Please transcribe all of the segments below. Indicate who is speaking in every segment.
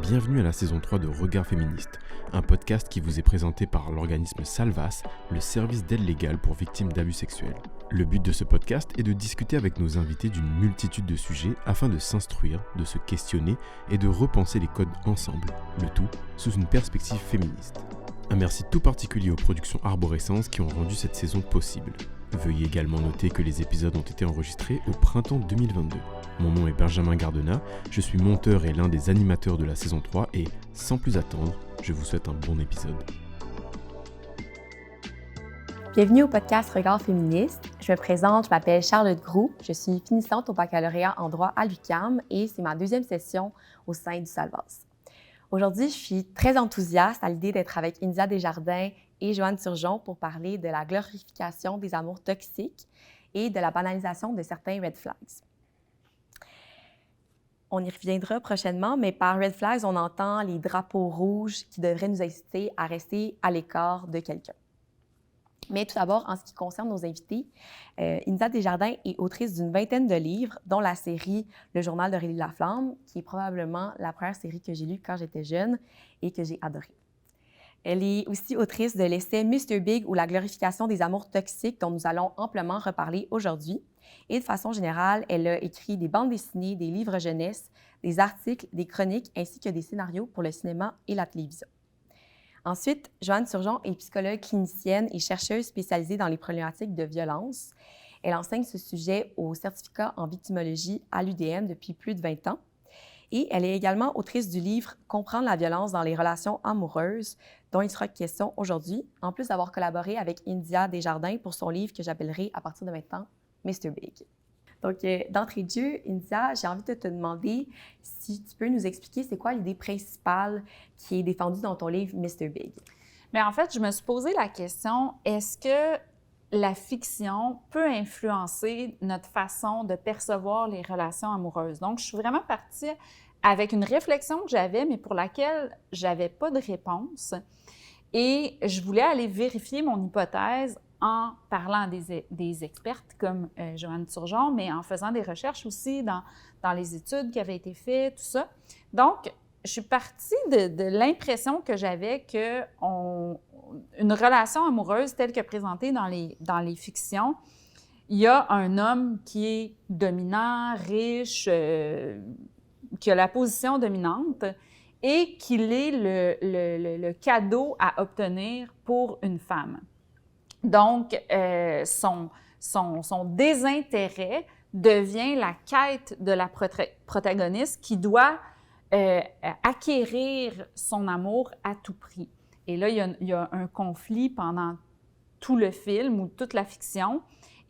Speaker 1: Bienvenue à la saison 3 de Regard féministe, un podcast qui vous est présenté par l'organisme Salvas, le service d'aide légale pour victimes d'abus sexuels. Le but de ce podcast est de discuter avec nos invités d'une multitude de sujets afin de s'instruire, de se questionner et de repenser les codes ensemble, le tout sous une perspective féministe. Un merci tout particulier aux productions Arborescence qui ont rendu cette saison possible. Veuillez également noter que les épisodes ont été enregistrés au printemps 2022. Mon nom est Benjamin Gardena, je suis monteur et l'un des animateurs de la saison 3 et, sans plus attendre, je vous souhaite un bon épisode.
Speaker 2: Bienvenue au podcast Regard féministe. Je me présente, je m'appelle Charlotte Groux, je suis finissante au baccalauréat en droit à l'UQAM et c'est ma deuxième session au sein du Salvas. Aujourd'hui, je suis très enthousiaste à l'idée d'être avec India Desjardins et Joanne Turgeon pour parler de la glorification des amours toxiques et de la banalisation de certains red flags. On y reviendra prochainement, mais par red flags, on entend les drapeaux rouges qui devraient nous inciter à rester à l'écart de quelqu'un. Mais tout d'abord, en ce qui concerne nos invités, India Desjardins est autrice d'une vingtaine de livres, dont la série Le Journal d'Aurélie Laflamme, qui est probablement la première série que j'ai lue quand j'étais jeune et que j'ai adorée. Elle est aussi autrice de l'essai Mr. Big ou la glorification des amours toxiques, dont nous allons amplement reparler aujourd'hui. Et de façon générale, elle a écrit des bandes dessinées, des livres jeunesse, des articles, des chroniques, ainsi que des scénarios pour le cinéma et la télévision. Ensuite, Joanne Turgeon est psychologue clinicienne et chercheuse spécialisée dans les problématiques de violence. Elle enseigne ce sujet au certificat en victimologie à l'UDM depuis plus de 20 ans. Et elle est également autrice du livre « Comprendre la violence dans les relations amoureuses », dont il sera question aujourd'hui, en plus d'avoir collaboré avec India Desjardins pour son livre que j'appellerai à partir de maintenant « Mr. Big ». Donc, d'entrée de jeu, India, j'ai envie de te demander si tu peux nous expliquer c'est quoi l'idée principale qui est défendue dans ton livre Mr. Big.
Speaker 3: Bien, en fait, je me suis posé la question, est-ce que la fiction peut influencer notre façon de percevoir les relations amoureuses? Donc, je suis vraiment partie avec une réflexion que j'avais, mais pour laquelle je n'avais pas de réponse. Et je voulais aller vérifier mon hypothèse en parlant à des expertes comme Joanne Turgeon, mais en faisant des recherches aussi dans les études qui avaient été faites, tout ça. Donc, je suis partie de l'impression que j'avais qu'une relation amoureuse telle que présentée dans les fictions, il y a un homme qui est dominant, riche, qui a la position dominante et qu'il est le cadeau à obtenir pour une femme. Donc, son désintérêt devient la quête de la protagoniste qui doit acquérir son amour à tout prix. Et là, il y a un conflit pendant tout le film ou toute la fiction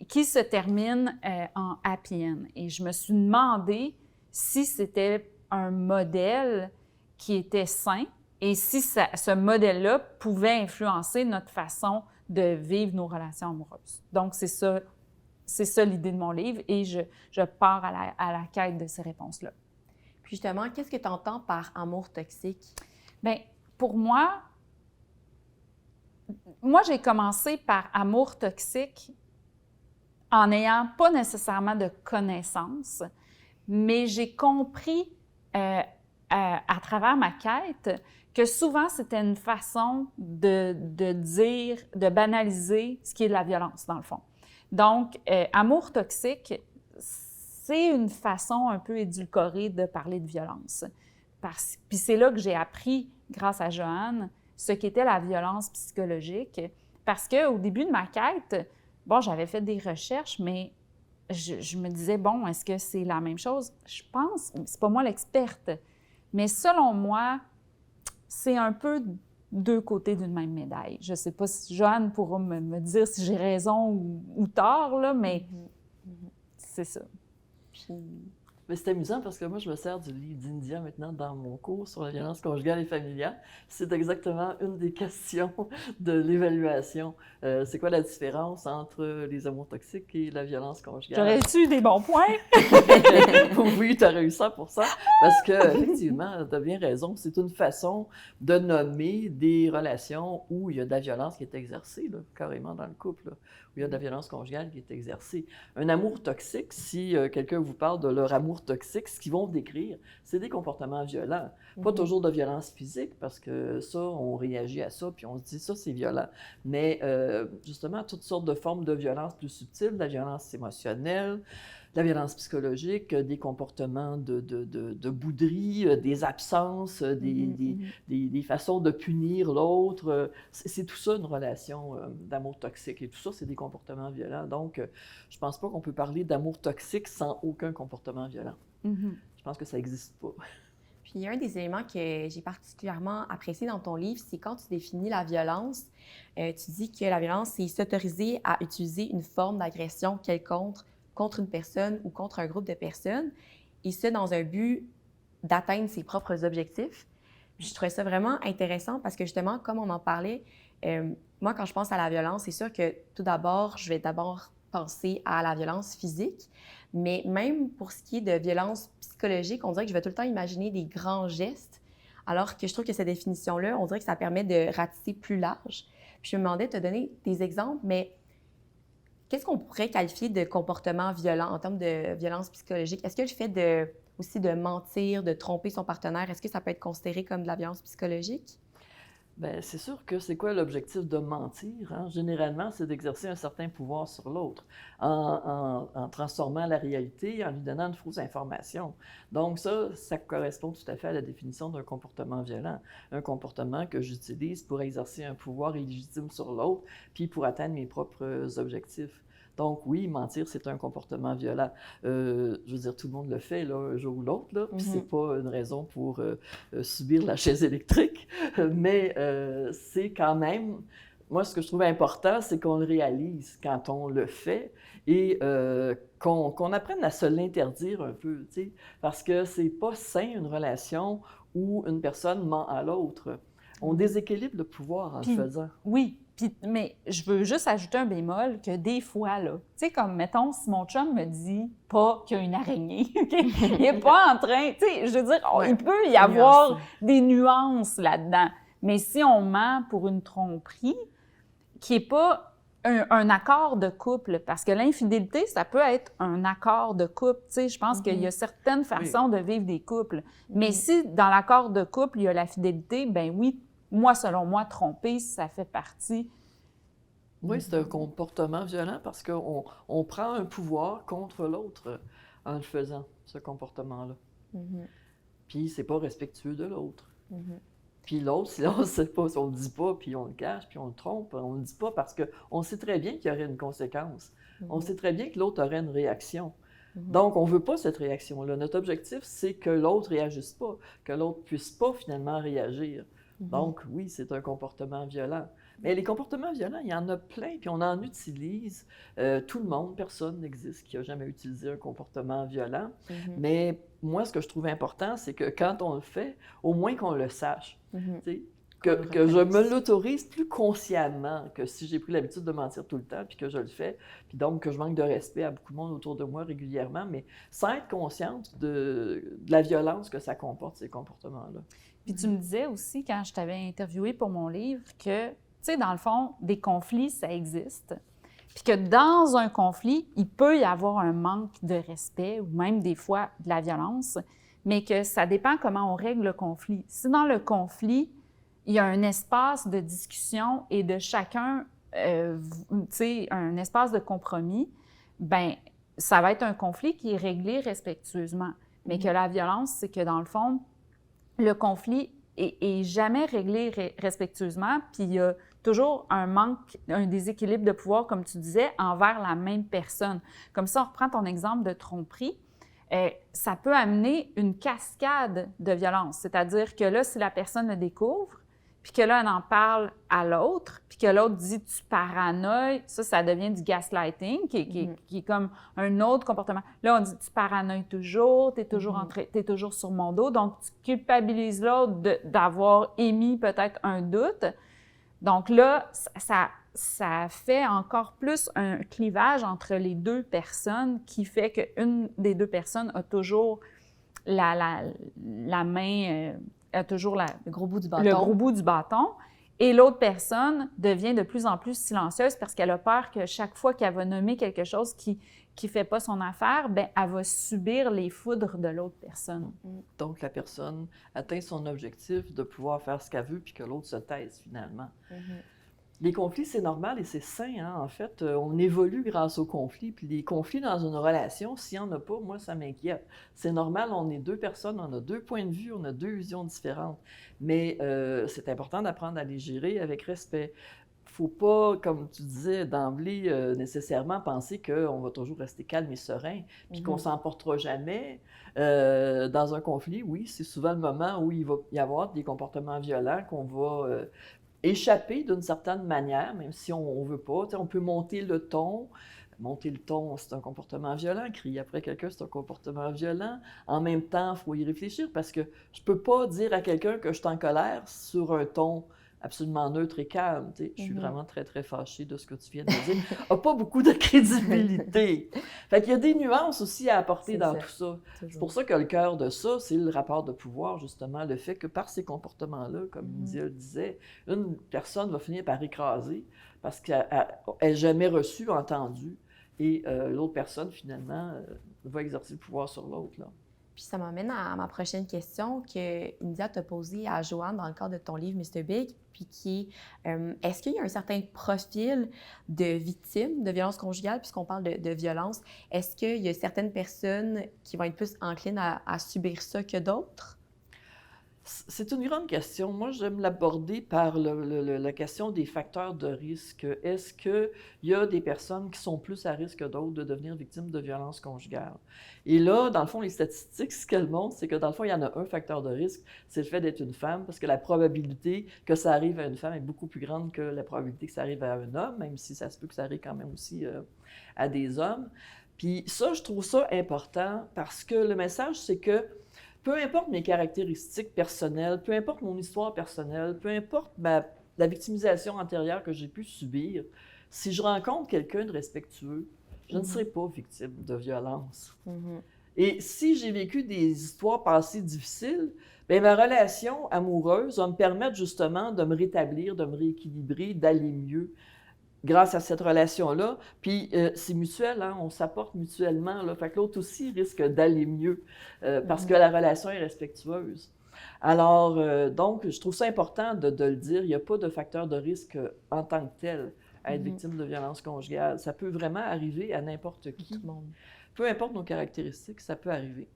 Speaker 3: qui se termine en happy end. Et je me suis demandé si c'était un modèle qui était sain et si ce modèle-là pouvait influencer notre façon de vivre nos relations amoureuses. Donc, c'est ça l'idée de mon livre et je pars à la quête de ces réponses-là.
Speaker 2: Puis justement, qu'est-ce que tu entends par amour toxique?
Speaker 3: Bien, pour moi, j'ai commencé par amour toxique en n'ayant pas nécessairement de connaissances, mais j'ai compris à travers ma quête que souvent, c'était une façon de dire, de banaliser ce qui est de la violence, dans le fond. Donc, amour toxique, c'est une façon un peu édulcorée de parler de violence. Puis c'est là que j'ai appris, grâce à Joanne, ce qu'était la violence psychologique. Parce qu'au début de ma quête, bon, j'avais fait des recherches, mais je me disais, bon, est-ce que c'est la même chose? Je pense, c'est pas moi l'experte, mais selon moi, c'est un peu deux côtés d'une même médaille. Je ne sais pas si Joanne pourra me dire si j'ai raison ou tort, là, mais c'est ça.
Speaker 4: Mais c'est amusant parce que moi, je me sers du livre d'India maintenant dans mon cours sur la violence conjugale et familiale. C'est exactement une des questions de l'évaluation. C'est quoi la différence entre les amours toxiques et la violence conjugale?
Speaker 3: J'aurais-tu des bons points?
Speaker 4: Oui, tu as réussi pour ça. Parce que, effectivement, tu as bien raison. C'est une façon de nommer des relations où il y a de la violence qui est exercée, là, carrément dans le couple, là, où il y a de la violence conjugale qui est exercée. Un amour toxique, si quelqu'un vous parle de leur amour d'amour toxique, ce qu'ils vont décrire, c'est des comportements violents. Pas toujours de violence physique, parce que ça, on réagit à ça, puis on se dit ça, c'est violent. Mais justement, toutes sortes de formes de violence plus subtiles, de la violence émotionnelle, de la violence psychologique, des comportements de bouderie, des absences, des façons de punir l'autre. C'est tout ça une relation d'amour toxique. Et tout ça, c'est des comportements violents. Donc, je pense pas qu'on peut parler d'amour toxique sans aucun comportement violent. Je pense que ça n'existe pas.
Speaker 2: Puis un des éléments que j'ai particulièrement apprécié dans ton livre, c'est quand tu définis la violence, tu dis que la violence, c'est s'autoriser à utiliser une forme d'agression quelconque contre une personne ou contre un groupe de personnes, et ce, dans un but d'atteindre ses propres objectifs. Puis je trouvais ça vraiment intéressant parce que justement, comme on en parlait, moi, quand je pense à la violence, c'est sûr que tout d'abord, je vais d'abord penser à la violence physique, mais même pour ce qui est de violence psychologique, on dirait que je vais tout le temps imaginer des grands gestes, alors que je trouve que cette définition-là, on dirait que ça permet de ratisser plus large. Puis je me demandais de te donner des exemples, mais qu'est-ce qu'on pourrait qualifier de comportement violent en termes de violence psychologique? Est-ce que le fait aussi de mentir, de tromper son partenaire, est-ce que ça peut être considéré comme de la violence psychologique?
Speaker 4: Bien, c'est sûr que c'est quoi l'objectif de mentir? Hein? Généralement, c'est d'exercer un certain pouvoir sur l'autre en transformant la réalité, en lui donnant de fausses informations. Donc ça correspond tout à fait à la définition d'un comportement violent. Un comportement que j'utilise pour exercer un pouvoir illégitime sur l'autre, puis pour atteindre mes propres objectifs. Donc oui, mentir, c'est un comportement violent. Je veux dire, tout le monde le fait là, un jour ou l'autre, là, puis c'est pas une raison pour subir la chaise électrique, mais c'est quand même... Moi, ce que je trouve important, c'est qu'on le réalise quand on le fait et qu'on apprenne à se l'interdire un peu, tu sais, parce que c'est pas sain une relation où une personne ment à l'autre. On déséquilibre le pouvoir en le faisant.
Speaker 3: Oui. Mais je veux juste ajouter un bémol que des fois, là, tu sais, comme, mettons, si mon chum me dit pas qu'il y a une araignée, il n'est pas en train, tu sais, je veux dire, il peut y avoir des nuances là-dedans. Mais si on ment pour une tromperie, qui n'est pas un accord de couple, parce que l'infidélité, ça peut être un accord de couple, tu sais, je pense qu'il y a certaines façons de vivre des couples. Mais si dans l'accord de couple, il y a la fidélité, ben oui, moi, selon moi, tromper, ça fait partie.
Speaker 4: Oui, c'est un comportement violent parce qu'on prend un pouvoir contre l'autre en le faisant, ce comportement-là. Puis c'est pas respectueux de l'autre. Puis l'autre, si on ne sait pas, si on le dit pas, puis on le cache, puis on le trompe, on le dit pas parce qu'on sait très bien qu'il y aurait une conséquence. On sait très bien que l'autre aurait une réaction. Donc, on ne veut pas cette réaction-là. Notre objectif, c'est que l'autre ne réagisse pas, que l'autre ne puisse pas finalement réagir. Donc, oui, c'est un comportement violent. Mais les comportements violents, il y en a plein, puis on en utilise. Tout le monde, personne n'existe qui n'a jamais utilisé un comportement violent. Mais moi, ce que je trouve important, c'est que quand on le fait, au moins qu'on le sache. Que je me l'autorise plus consciemment que si j'ai pris l'habitude de mentir tout le temps, puis que je le fais, puis donc que je manque de respect à beaucoup de monde autour de moi régulièrement, mais sans être consciente de la violence que ça comporte, ces comportements-là.
Speaker 3: Puis tu me disais aussi, quand je t'avais interviewé pour mon livre, que, tu sais, dans le fond, des conflits, ça existe. Puis que dans un conflit, il peut y avoir un manque de respect ou même des fois de la violence, mais que ça dépend comment on règle le conflit. Si dans le conflit, il y a un espace de discussion et de chacun, tu sais, un espace de compromis, bien, ça va être un conflit qui est réglé respectueusement. Mais que la violence, c'est que dans le fond, le conflit est jamais réglé respectueusement, puis il y a toujours un manque, un déséquilibre de pouvoir, comme tu disais, envers la même personne. Comme ça, on reprend ton exemple de tromperie, ça peut amener une cascade de violence. C'est-à-dire que là, si la personne le découvre, puis que là, elle en parle à l'autre, puis que l'autre dit « tu paranoïes », ça devient du gaslighting, qui est comme un autre comportement. Là, on dit « tu paranoïes toujours, t'es toujours sur mon dos », donc tu culpabilises l'autre d'avoir émis peut-être un doute. Donc là, ça fait encore plus un clivage entre les deux personnes qui fait qu'une des deux personnes a toujours la main... a toujours
Speaker 2: le gros bout du bâton.
Speaker 3: Le gros bout du bâton. Et l'autre personne devient de plus en plus silencieuse parce qu'elle a peur que chaque fois qu'elle va nommer quelque chose qui ne fait pas son affaire, bien, elle va subir les foudres de l'autre personne.
Speaker 4: Donc, la personne atteint son objectif de pouvoir faire ce qu'elle veut puis que l'autre se taise finalement. Les conflits, c'est normal et c'est sain, hein? En fait, on évolue grâce aux conflits. Puis les conflits dans une relation, s'il n'y en a pas, moi, ça m'inquiète. C'est normal, on est deux personnes, on a deux points de vue, on a deux visions différentes. Mais c'est important d'apprendre à les gérer avec respect. Il ne faut pas, comme tu disais d'emblée, nécessairement penser qu'on va toujours rester calme et serein, puis qu'on ne s'emportera jamais. Dans un conflit, oui, c'est souvent le moment où il va y avoir des comportements violents qu'on va échapper d'une certaine manière, même si on ne veut pas. T'sais, on peut monter le ton. Monter le ton, c'est un comportement violent. Crier après quelqu'un, c'est un comportement violent. En même temps, il faut y réfléchir parce que je ne peux pas dire à quelqu'un que je suis en colère sur un ton absolument neutre et calme. Je suis vraiment très, très fâchée de ce que tu viens de dire. n'a pas beaucoup de crédibilité. Fait qu'il y a des nuances aussi à apporter dans tout ça. C'est pour ça que le cœur de ça, c'est le rapport de pouvoir, justement, le fait que par ces comportements-là, comme India le disait, une personne va finir par écraser parce qu'elle n'est jamais reçue, entendue, et l'autre personne, finalement, va exercer le pouvoir sur l'autre, là.
Speaker 2: Puis ça m'amène à ma prochaine question que India t'a posée à Joanne dans le cadre de ton livre Mr. Big, puis qui est, est-ce qu'il y a un certain profil de victimes de violence conjugale, puisqu'on parle de violence, est-ce qu'il y a certaines personnes qui vont être plus enclines à subir ça que d'autres?
Speaker 4: C'est une grande question. Moi, j'aime l'aborder par la question des facteurs de risque. Est-ce qu'il y a des personnes qui sont plus à risque que d'autres de devenir victimes de violences conjugales? Et là, dans le fond, les statistiques, ce qu'elles montrent, c'est que dans le fond, il y en a un facteur de risque, c'est le fait d'être une femme, parce que la probabilité que ça arrive à une femme est beaucoup plus grande que la probabilité que ça arrive à un homme, même si ça se peut que ça arrive quand même aussi à des hommes. Puis ça, je trouve ça important parce que le message, c'est que peu importe mes caractéristiques personnelles, peu importe mon histoire personnelle, peu importe la victimisation antérieure que j'ai pu subir, si je rencontre quelqu'un de respectueux, je ne serai pas victime de violence. Et si j'ai vécu des histoires passées difficiles, bien, ma relation amoureuse va me permettre justement de me rétablir, de me rééquilibrer, d'aller mieux grâce à cette relation-là. Puis c'est mutuel, hein? On s'apporte mutuellement, là. Fait que l'autre aussi risque d'aller mieux parce que la relation est respectueuse. Alors, donc, je trouve ça important de le dire. Il n'y a pas de facteur de risque en tant que tel à être victime de violence conjugale. Ça peut vraiment arriver à n'importe qui.
Speaker 2: Tout le monde.
Speaker 4: Peu importe nos caractéristiques, ça peut arriver.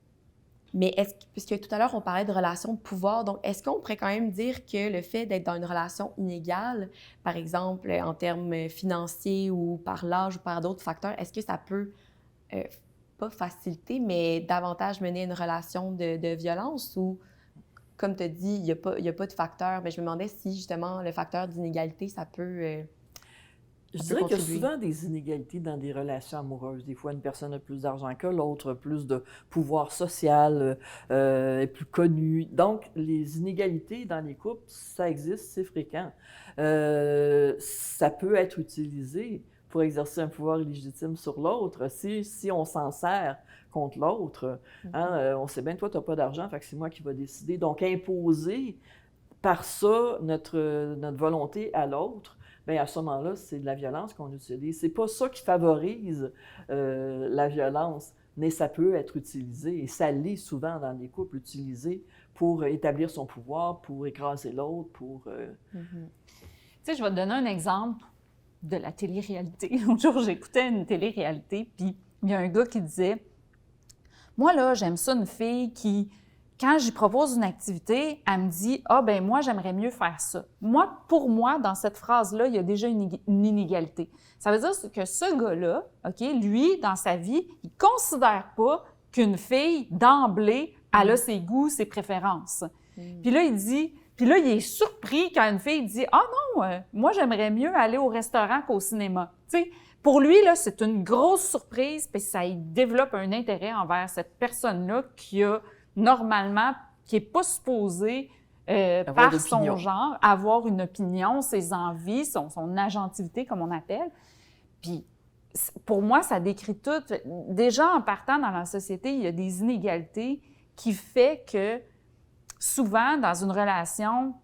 Speaker 2: Mais puisque tout à l'heure, on parlait de relations de pouvoir, donc est-ce qu'on pourrait quand même dire que le fait d'être dans une relation inégale, par exemple en termes financiers ou par l'âge ou par d'autres facteurs, est-ce que ça peut, pas faciliter, mais davantage mener à une relation de violence ou, comme tu as dit, il n'y a pas de facteur? Mais je me demandais si justement le facteur d'inégalité, ça peut...
Speaker 4: Je dirais qu'il y a souvent des inégalités dans des relations amoureuses. Des fois, une personne a plus d'argent que l'autre, plus de pouvoir social, est plus connue. Donc, les inégalités dans les couples, ça existe, c'est fréquent. Ça peut être utilisé pour exercer un pouvoir illégitime sur l'autre si on s'en sert contre l'autre. Hein, on sait bien que toi, tu n'as pas d'argent, fait que c'est moi qui va décider. Donc, imposer par ça notre volonté à l'autre, bien, à ce moment-là, c'est de la violence qu'on utilise. C'est pas ça qui favorise la violence, mais ça peut être utilisé, et ça l'est souvent dans les couples, utilisé pour établir son pouvoir, pour écraser l'autre, pour...
Speaker 3: Tu sais, je vais te donner un exemple de la télé-réalité. Un jour, j'écoutais une télé-réalité, puis il y a un gars qui disait « Moi, là, j'aime ça une fille qui... » Quand j'y propose une activité, elle me dit « Ah, ben moi, j'aimerais mieux faire ça. » Pour moi, dans cette phrase-là, il y a déjà une inégalité. Ça veut dire que ce gars-là, OK, lui, dans sa vie, il ne considère pas qu'une fille, d'emblée, elle a ses goûts, ses préférences. Puis là, il est surpris quand une fille dit « Ah non, moi, j'aimerais mieux aller au restaurant qu'au cinéma. » Tu sais, pour lui, là, c'est une grosse surprise, puis ça il développe un intérêt envers cette personne-là qui a normalement, qui n'est pas supposé, par son genre, avoir une opinion, ses envies, son agentivité, comme on appelle. Puis, pour moi, ça décrit tout. Déjà, en partant dans la société, il y a des inégalités qui fait que, souvent, dans une relation,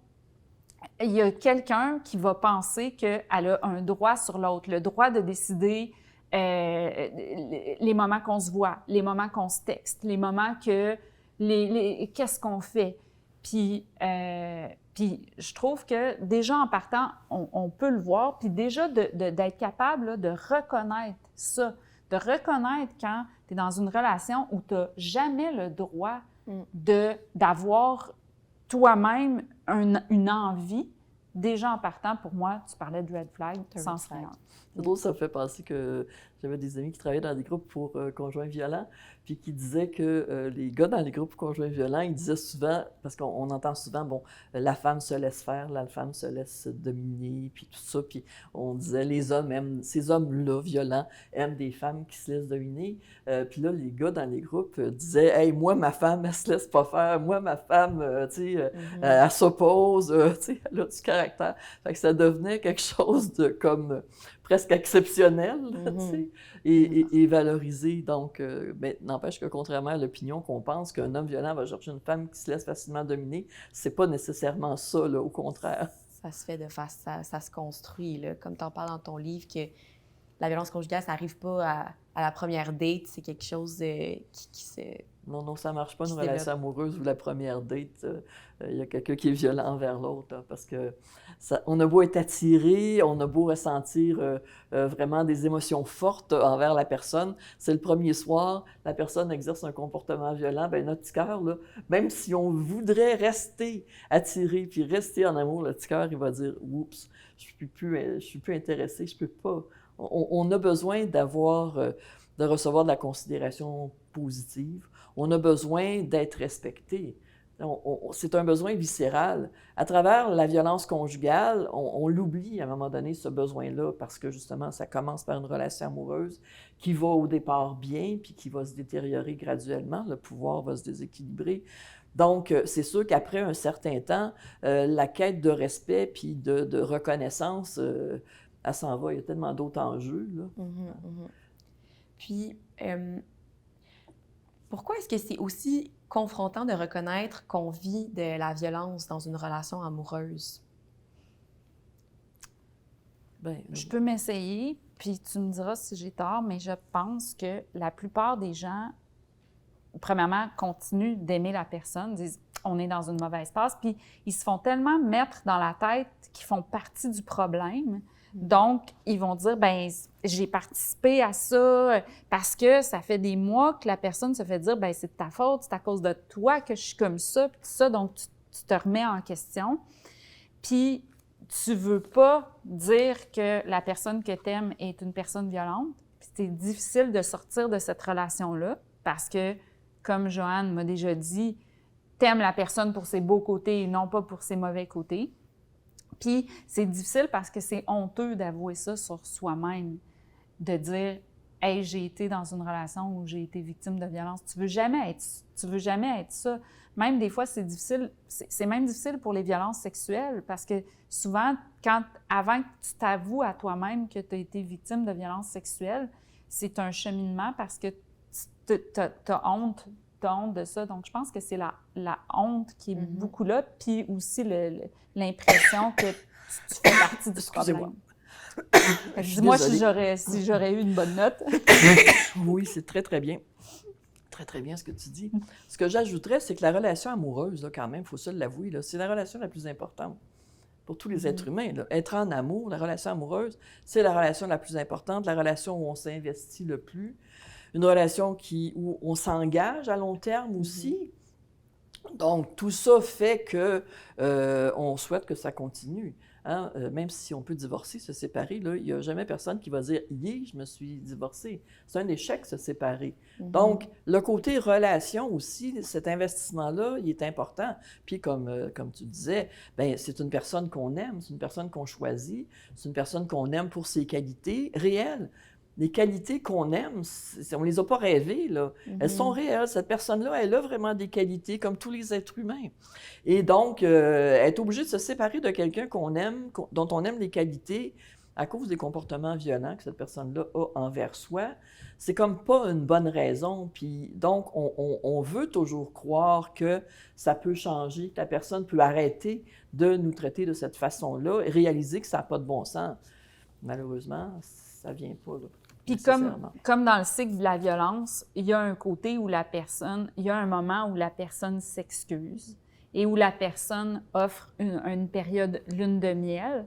Speaker 3: il y a quelqu'un qui va penser qu'elle a un droit sur l'autre, le droit de décider les moments qu'on se voit, les moments qu'on se texte, les moments que qu'est-ce qu'on fait. Puis je trouve que déjà en partant, on peut le voir, puis déjà d'être capable là, de reconnaître ça, de reconnaître quand tu es dans une relation où tu n'as jamais le droit d'avoir toi-même une envie. Déjà en partant, pour moi, tu parlais de red flag, sans flag.
Speaker 4: C'est drôle, ça me fait penser que j'avais des amis qui travaillaient dans des groupes pour conjoints violents, puis qui disaient que les gars dans les groupes conjoints violents, ils disaient souvent, parce qu'on entend souvent, bon, la femme se laisse faire, la femme se laisse dominer, puis tout ça, puis on disait, les hommes aiment, ces hommes-là violents aiment des femmes qui se laissent dominer. Puis là, les gars dans les groupes disaient, hey, moi, ma femme, elle se laisse pas faire, moi, ma femme, tu sais, elle s'oppose, tu sais, elle a du caractère. Fait que ça devenait quelque chose de comme presque exceptionnel, tu sais, et valorisé. Donc, ben, n'empêche que contrairement à l'opinion qu'on pense qu'un homme violent va chercher une femme qui se laisse facilement dominer, c'est pas nécessairement ça, là, au contraire.
Speaker 2: Ça se fait de face, ça se construit, là. Comme tu en parles dans ton livre, que la violence conjugale, ça n'arrive pas à la première date, c'est quelque chose qui se...
Speaker 4: Non, ça ne marche pas une relation amoureuse où la première date, il y a quelqu'un qui est violent envers l'autre, là, parce que on a beau être attiré, on a beau ressentir vraiment des émotions fortes envers la personne. C'est le premier soir, la personne exerce un comportement violent, bien notre petit cœur, là, même si on voudrait rester attiré puis rester en amour, le petit cœur, il va dire « Oups, je suis plus intéressé, je peux pas ». On a besoin de recevoir de la considération positive. On a besoin d'être respecté. C'est un besoin viscéral. À travers la violence conjugale, on l'oublie à un moment donné, ce besoin-là, parce que justement, ça commence par une relation amoureuse qui va au départ bien, puis qui va se détériorer graduellement. Le pouvoir va se déséquilibrer. Donc, c'est sûr qu'après un certain temps, la quête de respect puis de reconnaissance, elle s'en va. Il y a tellement d'autres enjeux, là.
Speaker 2: Puis, pourquoi est-ce que c'est aussi confrontant de reconnaître qu'on vit de la violence dans une relation amoureuse?
Speaker 4: Bien,
Speaker 3: je peux m'essayer, puis tu me diras si j'ai tort, mais je pense que la plupart des gens, premièrement, continuent d'aimer la personne, disent « on est dans une mauvaise passe », puis ils se font tellement mettre dans la tête qu'ils font partie du problème. Donc, ils vont dire, bien, j'ai participé à ça parce que ça fait des mois que la personne se fait dire, bien, c'est de ta faute, c'est à cause de toi que je suis comme ça, puis tout ça, donc tu te remets en question. Puis, tu veux pas dire que la personne que tu aimes est une personne violente, puis c'est difficile de sortir de cette relation-là parce que, comme Joanne m'a déjà dit, t'aimes la personne pour ses beaux côtés et non pas pour ses mauvais côtés. Puis c'est difficile parce que c'est honteux d'avouer ça sur soi-même, de dire « Hey, j'ai été dans une relation où j'ai été victime de violence. » Tu veux jamais être ça. Même des fois, c'est difficile. C'est même difficile pour les violences sexuelles parce que souvent, avant que tu t'avoues à toi-même que tu as été victime de violences sexuelles, c'est un cheminement parce que tu as honte de ça. Donc, je pense que c'est la honte qui est beaucoup là, puis aussi l'impression que tu fais partie du problème. Dis-moi si j'aurais eu une bonne note.
Speaker 4: Oui, c'est très, très bien. Très, très bien ce que tu dis. Ce que j'ajouterais, c'est que la relation amoureuse, là, quand même, il faut se l'avouer, là, c'est la relation la plus importante pour tous les êtres humains. Là. Être en amour, la relation amoureuse, c'est la relation la plus importante, la relation où on s'investit le plus. Une relation où on s'engage à long terme aussi. Donc, tout ça fait qu'on souhaite que ça continue. Hein? Même si on peut divorcer, se séparer, là, il n'y a jamais personne qui va dire « Yeah, je me suis divorcée ». C'est un échec, se séparer. Donc, le côté relation aussi, cet investissement-là, il est important. Puis, comme tu disais, bien, c'est une personne qu'on aime, c'est une personne qu'on choisit, c'est une personne qu'on aime pour ses qualités réelles. Les qualités qu'on aime, on ne les a pas rêvées, là. Elles sont réelles. Cette personne-là, elle a vraiment des qualités comme tous les êtres humains. Et donc, être obligé de se séparer de quelqu'un qu'on aime, dont on aime les qualités, à cause des comportements violents que cette personne-là a envers soi, c'est comme pas une bonne raison. Puis donc, on veut toujours croire que ça peut changer, que la personne peut arrêter de nous traiter de cette façon-là et réaliser que ça n'a pas de bon sens. Malheureusement, ça ne vient pas, là.
Speaker 3: Puis comme dans le cycle de la violence, il y a un côté où il y a un moment où la personne s'excuse et où la personne offre une période lune de miel,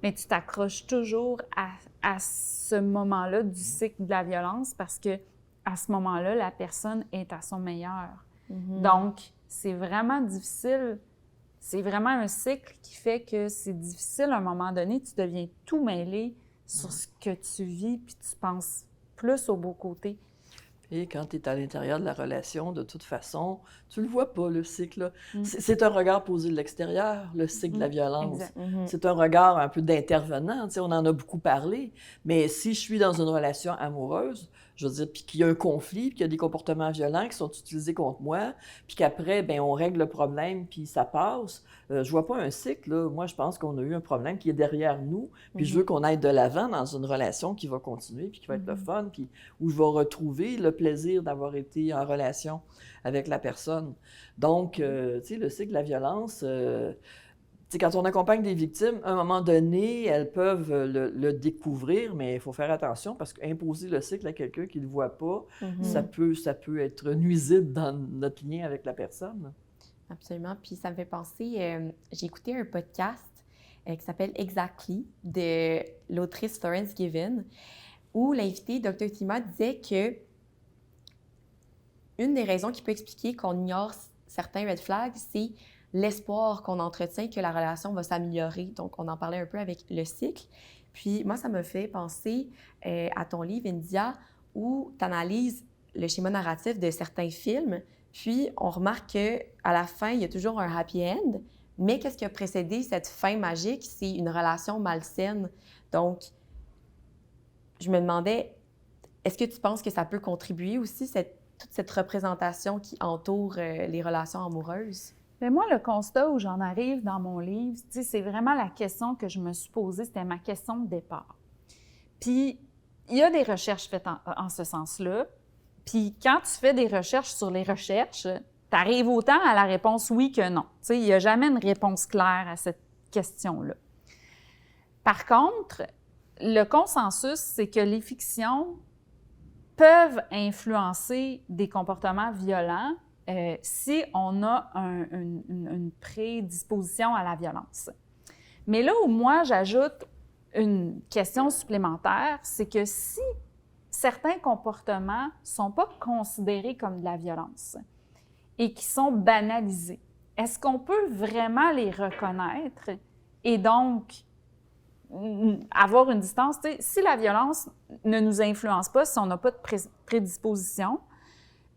Speaker 3: mais tu t'accroches toujours à ce moment-là du cycle de la violence parce que à ce moment-là, la personne est à son meilleur. Donc, c'est vraiment difficile. C'est vraiment un cycle qui fait que c'est difficile à un moment donné, tu deviens tout mêlé sur ce que tu vis, puis tu penses plus au beau côté.
Speaker 4: Et quand tu es à l'intérieur de la relation, de toute façon, tu le vois pas, le cycle. C'est un regard posé de l'extérieur, le cycle de la violence. C'est un regard un peu d'intervenant. Tu sais, on en a beaucoup parlé. Mais si je suis dans une relation amoureuse, je veux dire, puis qu'il y a un conflit, puis qu'il y a des comportements violents qui sont utilisés contre moi, puis qu'après, bien, on règle le problème, puis ça passe, je vois pas un cycle, là. Moi, je pense qu'on a eu un problème qui est derrière nous, puis je veux qu'on aille de l'avant dans une relation qui va continuer, puis qui va être le fun, puis où je vais retrouver le plaisir d'avoir été en relation avec la personne. Donc, tu sais, le cycle de la violence... Tu sais, quand on accompagne des victimes, à un moment donné, elles peuvent le découvrir, mais il faut faire attention parce qu'imposer le cycle à quelqu'un qui ne le voit pas, ça peut être nuisible dans notre lien avec la personne.
Speaker 2: Absolument. Puis ça me fait penser, j'ai écouté un podcast qui s'appelle Exactly de l'autrice Florence Given, où l'invité, Dr. Thima, disait que une des raisons qui peut expliquer qu'on ignore certains red flags, c'est l'espoir qu'on entretient que la relation va s'améliorer. Donc, on en parlait un peu avec le cycle. Puis, moi, ça me fait penser à ton livre, India, où tu analyses le schéma narratif de certains films. Puis, on remarque qu'à la fin, il y a toujours un happy end. Mais qu'est-ce qui a précédé cette fin magique? C'est une relation malsaine. Donc, je me demandais, est-ce que tu penses que ça peut contribuer aussi, toute cette représentation qui entoure les relations amoureuses?
Speaker 3: Mais moi, le constat où j'en arrive dans mon livre, c'est vraiment la question que je me suis posée, c'était ma question de départ. Puis, il y a des recherches faites en ce sens-là. Puis, quand tu fais des recherches sur les recherches, tu arrives autant à la réponse oui que non. Tu sais, il n'y a jamais une réponse claire à cette question-là. Par contre, le consensus, c'est que les fictions peuvent influencer des comportements violents si on a une prédisposition à la violence. Mais là où moi, j'ajoute une question supplémentaire, c'est que si certains comportements ne sont pas considérés comme de la violence et qui sont banalisés, est-ce qu'on peut vraiment les reconnaître et donc avoir une distance? Si la violence ne nous influence pas, si on n'a pas de prédisposition,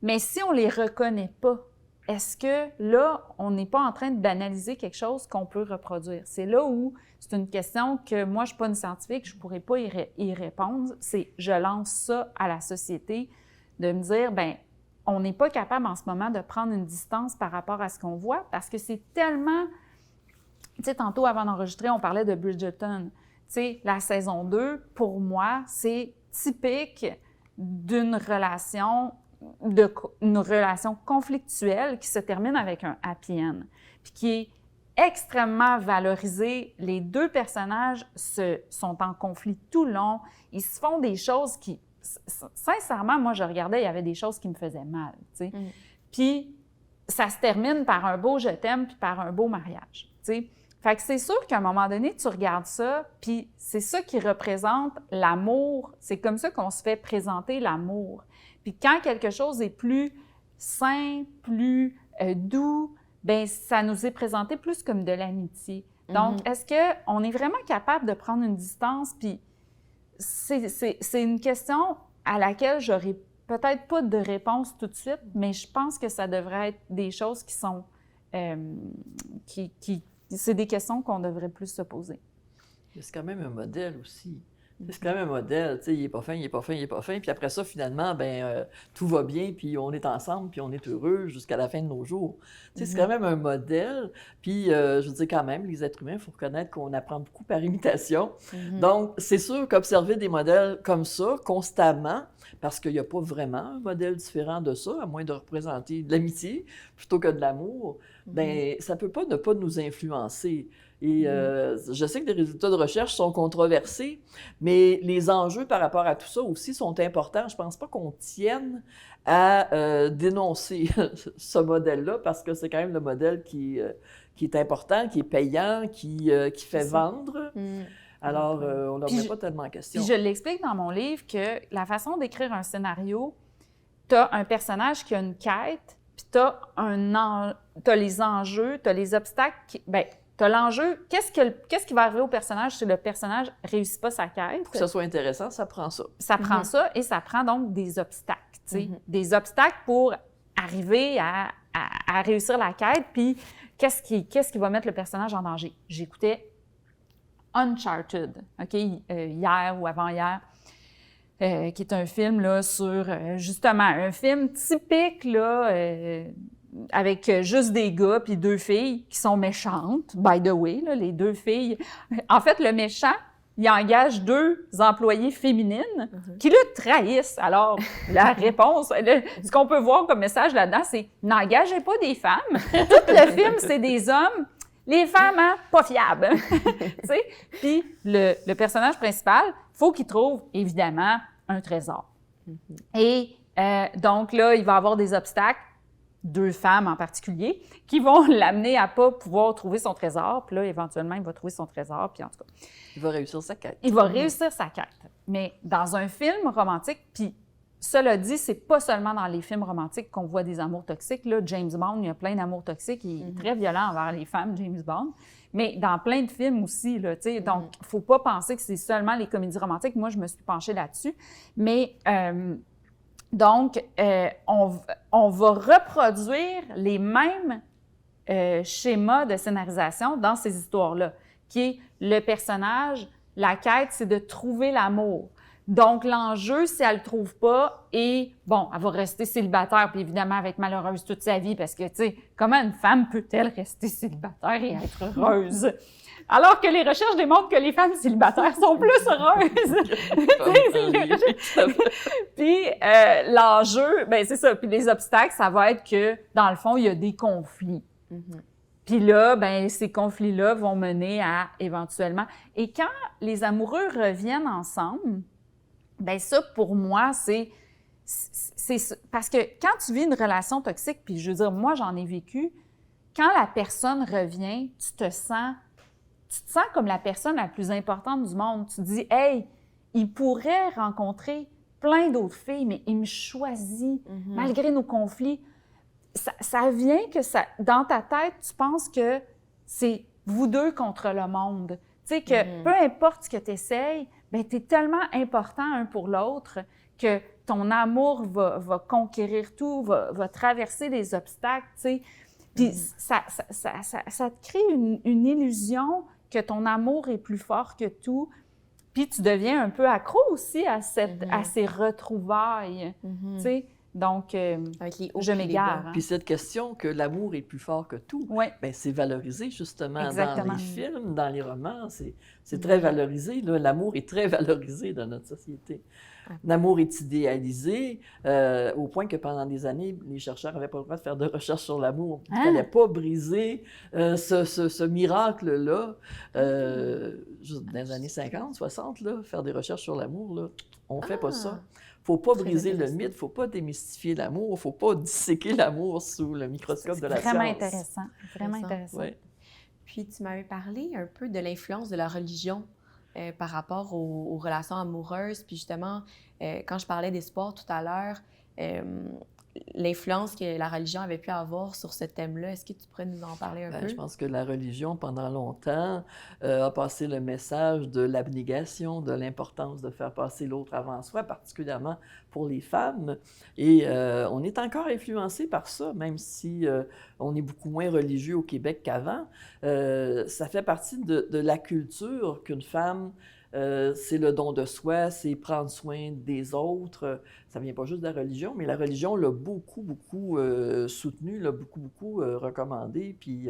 Speaker 3: mais si on ne les reconnaît pas, est-ce que là, on n'est pas en train de banaliser quelque chose qu'on peut reproduire? C'est là où c'est une question que moi, je ne suis pas une scientifique, je ne pourrais pas y répondre. C'est je lance ça à la société, de me dire, bien, on n'est pas capable en ce moment de prendre une distance par rapport à ce qu'on voit parce que c'est tellement... Tu sais, tantôt, avant d'enregistrer, on parlait de Bridgerton. Tu sais, la saison 2, pour moi, c'est typique d'une relation conflictuelle qui se termine avec un happy end, puis qui est extrêmement valorisée. Les deux personnages sont en conflit tout le long. Ils se font des choses qui... Sincèrement, moi, je regardais, il y avait des choses qui me faisaient mal, tu sais. Puis, ça se termine par un beau « je t'aime » puis par un beau mariage, tu sais. Fait que c'est sûr qu'à un moment donné, tu regardes ça, puis c'est ça qui représente l'amour. C'est comme ça qu'on se fait présenter l'amour. Puis quand quelque chose est plus sain, plus doux, bien, ça nous est présenté plus comme de l'amitié. Donc, est-ce qu'on est vraiment capable de prendre une distance? Puis c'est une question à laquelle j'aurais peut-être pas de réponse tout de suite, mais je pense que ça devrait être des choses qui sont... c'est des questions qu'on devrait plus se poser.
Speaker 4: C'est quand même un modèle aussi. C'est quand même un modèle, tu sais, il est pas fin, il est pas fin, il est pas fin. Puis après ça, finalement, tout va bien, puis on est ensemble, puis on est heureux jusqu'à la fin de nos jours. Tu sais, c'est quand même un modèle. Puis, je veux dire, quand même, les êtres humains, il faut reconnaître qu'on apprend beaucoup par imitation. Donc, c'est sûr qu'observer des modèles comme ça, constamment, parce qu'il n'y a pas vraiment un modèle différent de ça, à moins de représenter de l'amitié plutôt que de l'amour, bien, ça ne peut pas ne pas nous influencer. Et je sais que les résultats de recherche sont controversés, mais les enjeux par rapport à tout ça aussi sont importants. Je ne pense pas qu'on tienne à dénoncer ce modèle-là, parce que c'est quand même le modèle qui est important, qui est payant, qui fait vendre. Alors, on ne remet pas tellement en question.
Speaker 3: Puis je l'explique dans mon livre que la façon d'écrire un scénario, tu as un personnage qui a une quête, puis tu as les enjeux, tu as les obstacles. Tu as l'enjeu, qu'est-ce qui va arriver au personnage si le personnage ne réussit pas sa quête?
Speaker 4: Pour que ça soit intéressant, ça prend ça.
Speaker 3: Ça prend ça, et ça prend donc des obstacles. Des obstacles pour arriver à réussir la quête, puis qu'est-ce qui va mettre le personnage en danger? J'écoutais Uncharted, OK, hier ou avant-hier, qui est un film là, sur, justement, un film typique, là, avec juste des gars puis 2 filles qui sont méchantes, by the way, là, les 2 filles. En fait, le méchant, il engage 2 employées féminines qui le trahissent. Alors, la réponse, ce qu'on peut voir comme message là-dedans, c'est « N'engagez pas des femmes. » Tout le film, c'est des hommes. Les femmes, hein, pas fiables. Puis le personnage principal, il faut qu'il trouve, évidemment, un trésor. Et donc là, il va avoir des obstacles, 2 femmes en particulier, qui vont l'amener à pas pouvoir trouver son trésor. Puis là, éventuellement, il va trouver son trésor. Puis en tout cas,
Speaker 4: il va réussir sa quête.
Speaker 3: Il va réussir sa quête. Mais dans un film romantique, puis cela dit, c'est pas seulement dans les films romantiques qu'on voit des amours toxiques. Là, James Bond, il y a plein d'amours toxiques. Il est très violent envers les femmes, James Bond. Mais dans plein de films aussi, là, tu sais. Donc, il ne faut pas penser que c'est seulement les comédies romantiques. Moi, je me suis penchée là-dessus. Mais, donc, on va reproduire les mêmes schémas de scénarisation dans ces histoires-là, qui est le personnage, la quête, c'est de trouver l'amour. Donc, l'enjeu, si elle ne le trouve pas, et bon, elle va rester célibataire, puis évidemment, elle va être malheureuse toute sa vie, parce que, tu sais, comment une femme peut-elle rester célibataire et être heureuse? Alors que les recherches démontrent que les femmes célibataires sont plus heureuses. Puis, l'enjeu, bien, c'est ça. Puis, les obstacles, ça va être que, dans le fond, il y a des conflits. Puis là, ben ces conflits-là vont mener à, éventuellement... Et quand les amoureux reviennent ensemble, bien ça, pour moi, c'est parce que quand tu vis une relation toxique, puis je veux dire, moi, j'en ai vécu, quand la personne revient, tu te sens comme la personne la plus importante du monde. Tu te dis, hey, il pourrait rencontrer plein d'autres filles, mais il me choisit, malgré nos conflits. Ça vient que dans ta tête, tu penses que c'est vous 2 contre le monde. Tu sais, que peu importe ce que tu essayes, bien, tu es tellement important un pour l'autre que ton amour va conquérir tout, va traverser les obstacles, tu sais. Puis ça te crée une illusion que ton amour est plus fort que tout. Puis tu deviens un peu accro aussi à ces retrouvailles, tu sais. Donc, je m'égare.
Speaker 4: Puis cette question que l'amour est plus fort que tout, bien, c'est valorisé justement dans les films, dans les romans. C'est très valorisé. L'amour est très valorisé dans notre société. L'amour est idéalisé au point que pendant des années, les chercheurs n'avaient pas le droit de faire de recherche sur l'amour. Il ne fallait pas briser ce miracle-là. Dans les années 50, 60, là, faire des recherches sur l'amour, là, on ne fait pas ça. Il ne faut pas briser le mythe, il ne faut pas démystifier l'amour, il ne faut pas disséquer l'amour sous le microscope de la science.
Speaker 3: Vraiment intéressant.
Speaker 4: Ouais.
Speaker 2: Puis tu m'avais parlé un peu de l'influence de la religion par rapport aux relations amoureuses. Puis justement, quand je parlais d'espoir tout à l'heure, l'influence que la religion avait pu avoir sur ce thème-là, est-ce que tu pourrais nous en parler un peu?
Speaker 4: Je pense que la religion, pendant longtemps, a passé le message de l'abnégation, de l'importance de faire passer l'autre avant soi, particulièrement pour les femmes. Et on est encore influencé par ça, même si on est beaucoup moins religieux au Québec qu'avant. Ça fait partie de la culture qu'une femme c'est le don de soi, c'est prendre soin des autres. Ça ne vient pas juste de la religion, mais la religion l'a beaucoup soutenu, l'a beaucoup recommandé. Puis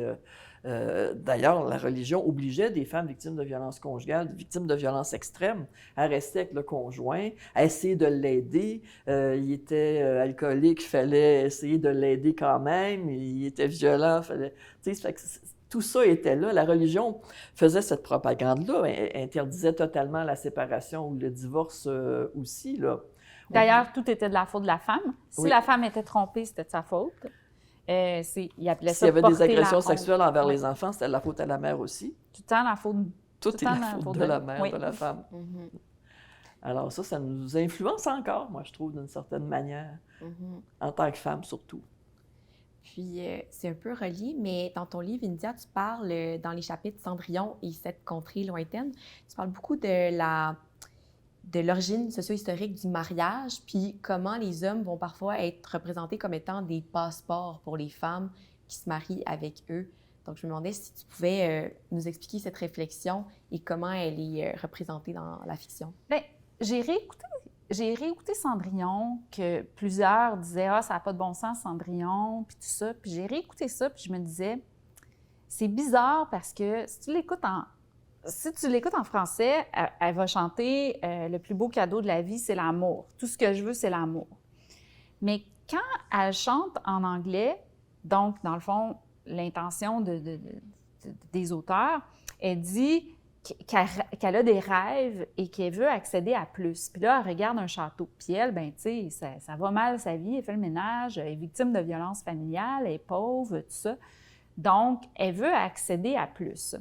Speaker 4: d'ailleurs, la religion obligeait des femmes victimes de violences conjugales, victimes de violences extrêmes, à rester avec le conjoint, à essayer de l'aider. Il était alcoolique, il fallait essayer de l'aider quand même. Il était violent, il fallait... Tout ça était là. La religion faisait cette propagande-là, interdisait totalement la séparation ou le divorce aussi, là.
Speaker 3: D'ailleurs, tout était de la faute de la femme. Si
Speaker 4: Oui.
Speaker 3: la femme était trompée, c'était de sa faute. Il appelait ça
Speaker 4: S'il y avait des
Speaker 3: porter la
Speaker 4: agressions
Speaker 3: honte.
Speaker 4: sexuelles envers
Speaker 3: Oui.
Speaker 4: les enfants, c'était de la faute à la mère aussi.
Speaker 3: Tout le temps la faute.
Speaker 4: Tout est
Speaker 3: le temps
Speaker 4: la faute de la mère,
Speaker 3: oui.
Speaker 4: de la femme.
Speaker 2: Mhm.
Speaker 4: Alors ça nous influence encore, moi, je trouve, d'une certaine manière, en tant que femme surtout.
Speaker 2: Puis, c'est un peu relié, mais dans ton livre, India, tu parles, dans les chapitres Cendrillon et Cette contrée lointaine, tu parles beaucoup de l'origine socio-historique du mariage, puis comment les hommes vont parfois être représentés comme étant des passeports pour les femmes qui se marient avec eux. Donc, je me demandais si tu pouvais nous expliquer cette réflexion et comment elle est représentée dans la fiction.
Speaker 3: Bien, j'ai réécouté Cendrillon, que plusieurs disaient « Ah, ça n'a pas de bon sens, Cendrillon », puis tout ça. Puis j'ai réécouté ça, puis je me disais, c'est bizarre parce que si tu l'écoutes en français, elle va chanter le plus beau cadeau de la vie, c'est l'amour. Tout ce que je veux, c'est l'amour. Mais quand elle chante en anglais, donc, dans le fond, l'intention des auteurs, elle dit qu'elle a des rêves et qu'elle veut accéder à plus. Puis là, elle regarde un château. Puis elle, ben tu sais, ça va mal sa vie, elle fait le ménage, elle est victime de violences familiales, elle est pauvre, tout ça. Donc, elle veut accéder à plus.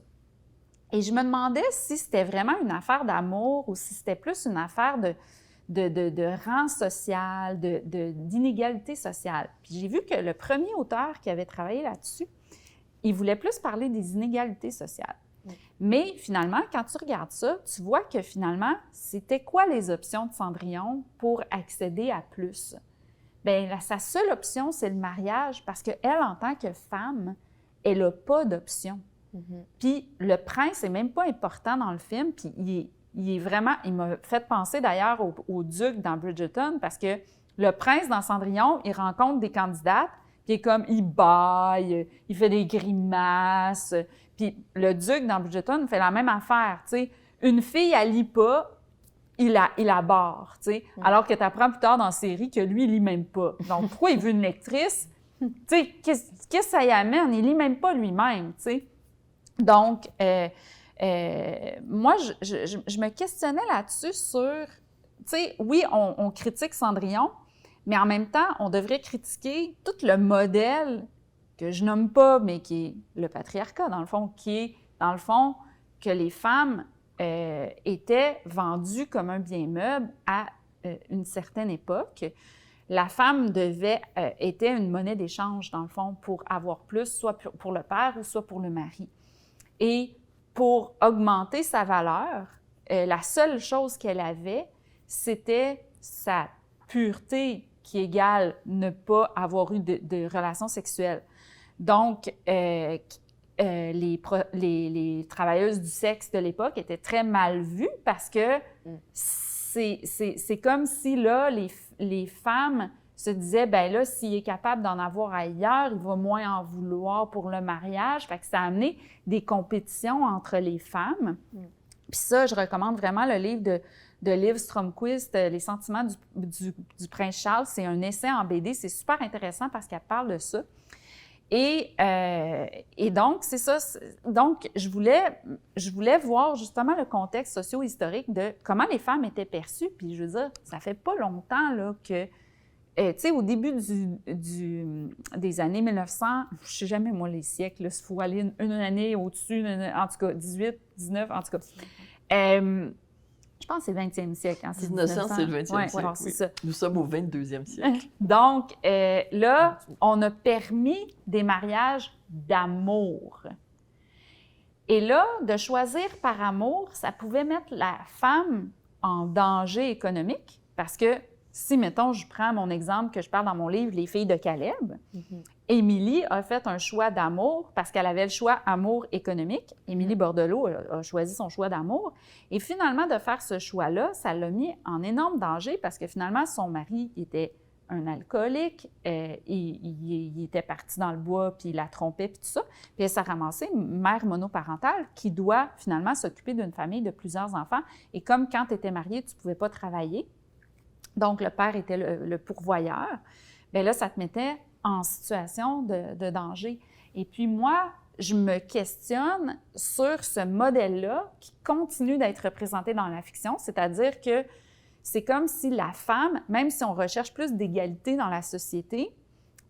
Speaker 3: Et je me demandais si c'était vraiment une affaire d'amour ou si c'était plus une affaire de rang social, d'inégalité sociale. Puis j'ai vu que le premier auteur qui avait travaillé là-dessus, il voulait plus parler des inégalités sociales. Mais finalement, quand tu regardes ça, tu vois que finalement, c'était quoi les options de Cendrillon pour accéder à plus? Bien, sa seule option, c'est le mariage, parce qu'elle, en tant que femme, elle n'a pas d'option. Puis le prince n'est même pas important dans le film, puis il est vraiment... Il m'a fait penser d'ailleurs au duc dans Bridgerton, parce que le prince, dans Cendrillon, il rencontre des candidates, puis il baille, il fait des grimaces. Puis le duc dans Bridgerton fait la même affaire, tu sais. Une fille, elle lit pas, il la barre, tu sais. Alors que tu apprends plus tard dans la série que lui, il lit même pas. Donc, pourquoi il veut une lectrice? Tu sais, qu'est-ce que ça y amène? Il lit même pas lui-même, tu sais. Donc, moi, je me questionnais là-dessus sur, tu sais, oui, on critique Cendrillon, mais en même temps, on devrait critiquer tout le modèle que je nomme pas, mais qui est le patriarcat, dans le fond, qui est, dans le fond, que les femmes étaient vendues comme un bien meuble à une certaine époque. La femme était une monnaie d'échange, dans le fond, pour avoir plus, soit pour le père ou soit pour le mari. Et pour augmenter sa valeur, la seule chose qu'elle avait, c'était sa pureté qui égale ne pas avoir eu de relations sexuelles. Donc, les travailleuses du sexe de l'époque étaient très mal vues parce que c'est comme si là, les femmes se disaient, ben là, s'il est capable d'en avoir ailleurs, il va moins en vouloir pour le mariage. Fait que ça a amené des compétitions entre les femmes. Puis ça, je recommande vraiment le livre de Liv Stromquist, Les sentiments du prince Charles. C'est un essai en BD. C'est super intéressant parce qu'elle parle de ça. Et donc, c'est ça. Donc, je voulais voir justement le contexte socio-historique de comment les femmes étaient perçues. Puis, je veux dire, ça fait pas longtemps là, que, tu sais, au début des années 1900, je sais jamais, moi, les siècles, il faut aller une année au-dessus, en tout cas, 18, 19, en tout cas. Je pense que c'est le 20e siècle. Hein,
Speaker 4: 1900, c'est le 20e siècle.
Speaker 3: Alors, c'est ça.
Speaker 4: Nous sommes au 22e siècle.
Speaker 3: Donc, là, on a permis des mariages d'amour. Et là, de choisir par amour, ça pouvait mettre la femme en danger économique parce que si, mettons, je prends mon exemple que je parle dans mon livre, Les filles de Caleb, Émilie a fait un choix d'amour parce qu'elle avait le choix amour économique. Émilie Bordelot a choisi son choix d'amour. Et finalement, de faire ce choix-là, ça l'a mis en énorme danger parce que finalement, son mari était un alcoolique, il était parti dans le bois, puis il la trompait, puis tout ça. Puis elle s'est ramassée mère monoparentale qui doit finalement s'occuper d'une famille de plusieurs enfants. Et comme quand tu étais mariée, tu ne pouvais pas travailler, donc le père était le pourvoyeur, bien là, ça te mettait en situation de danger. Et puis moi, je me questionne sur ce modèle-là qui continue d'être représenté dans la fiction, c'est-à-dire que c'est comme si la femme, même si on recherche plus d'égalité dans la société,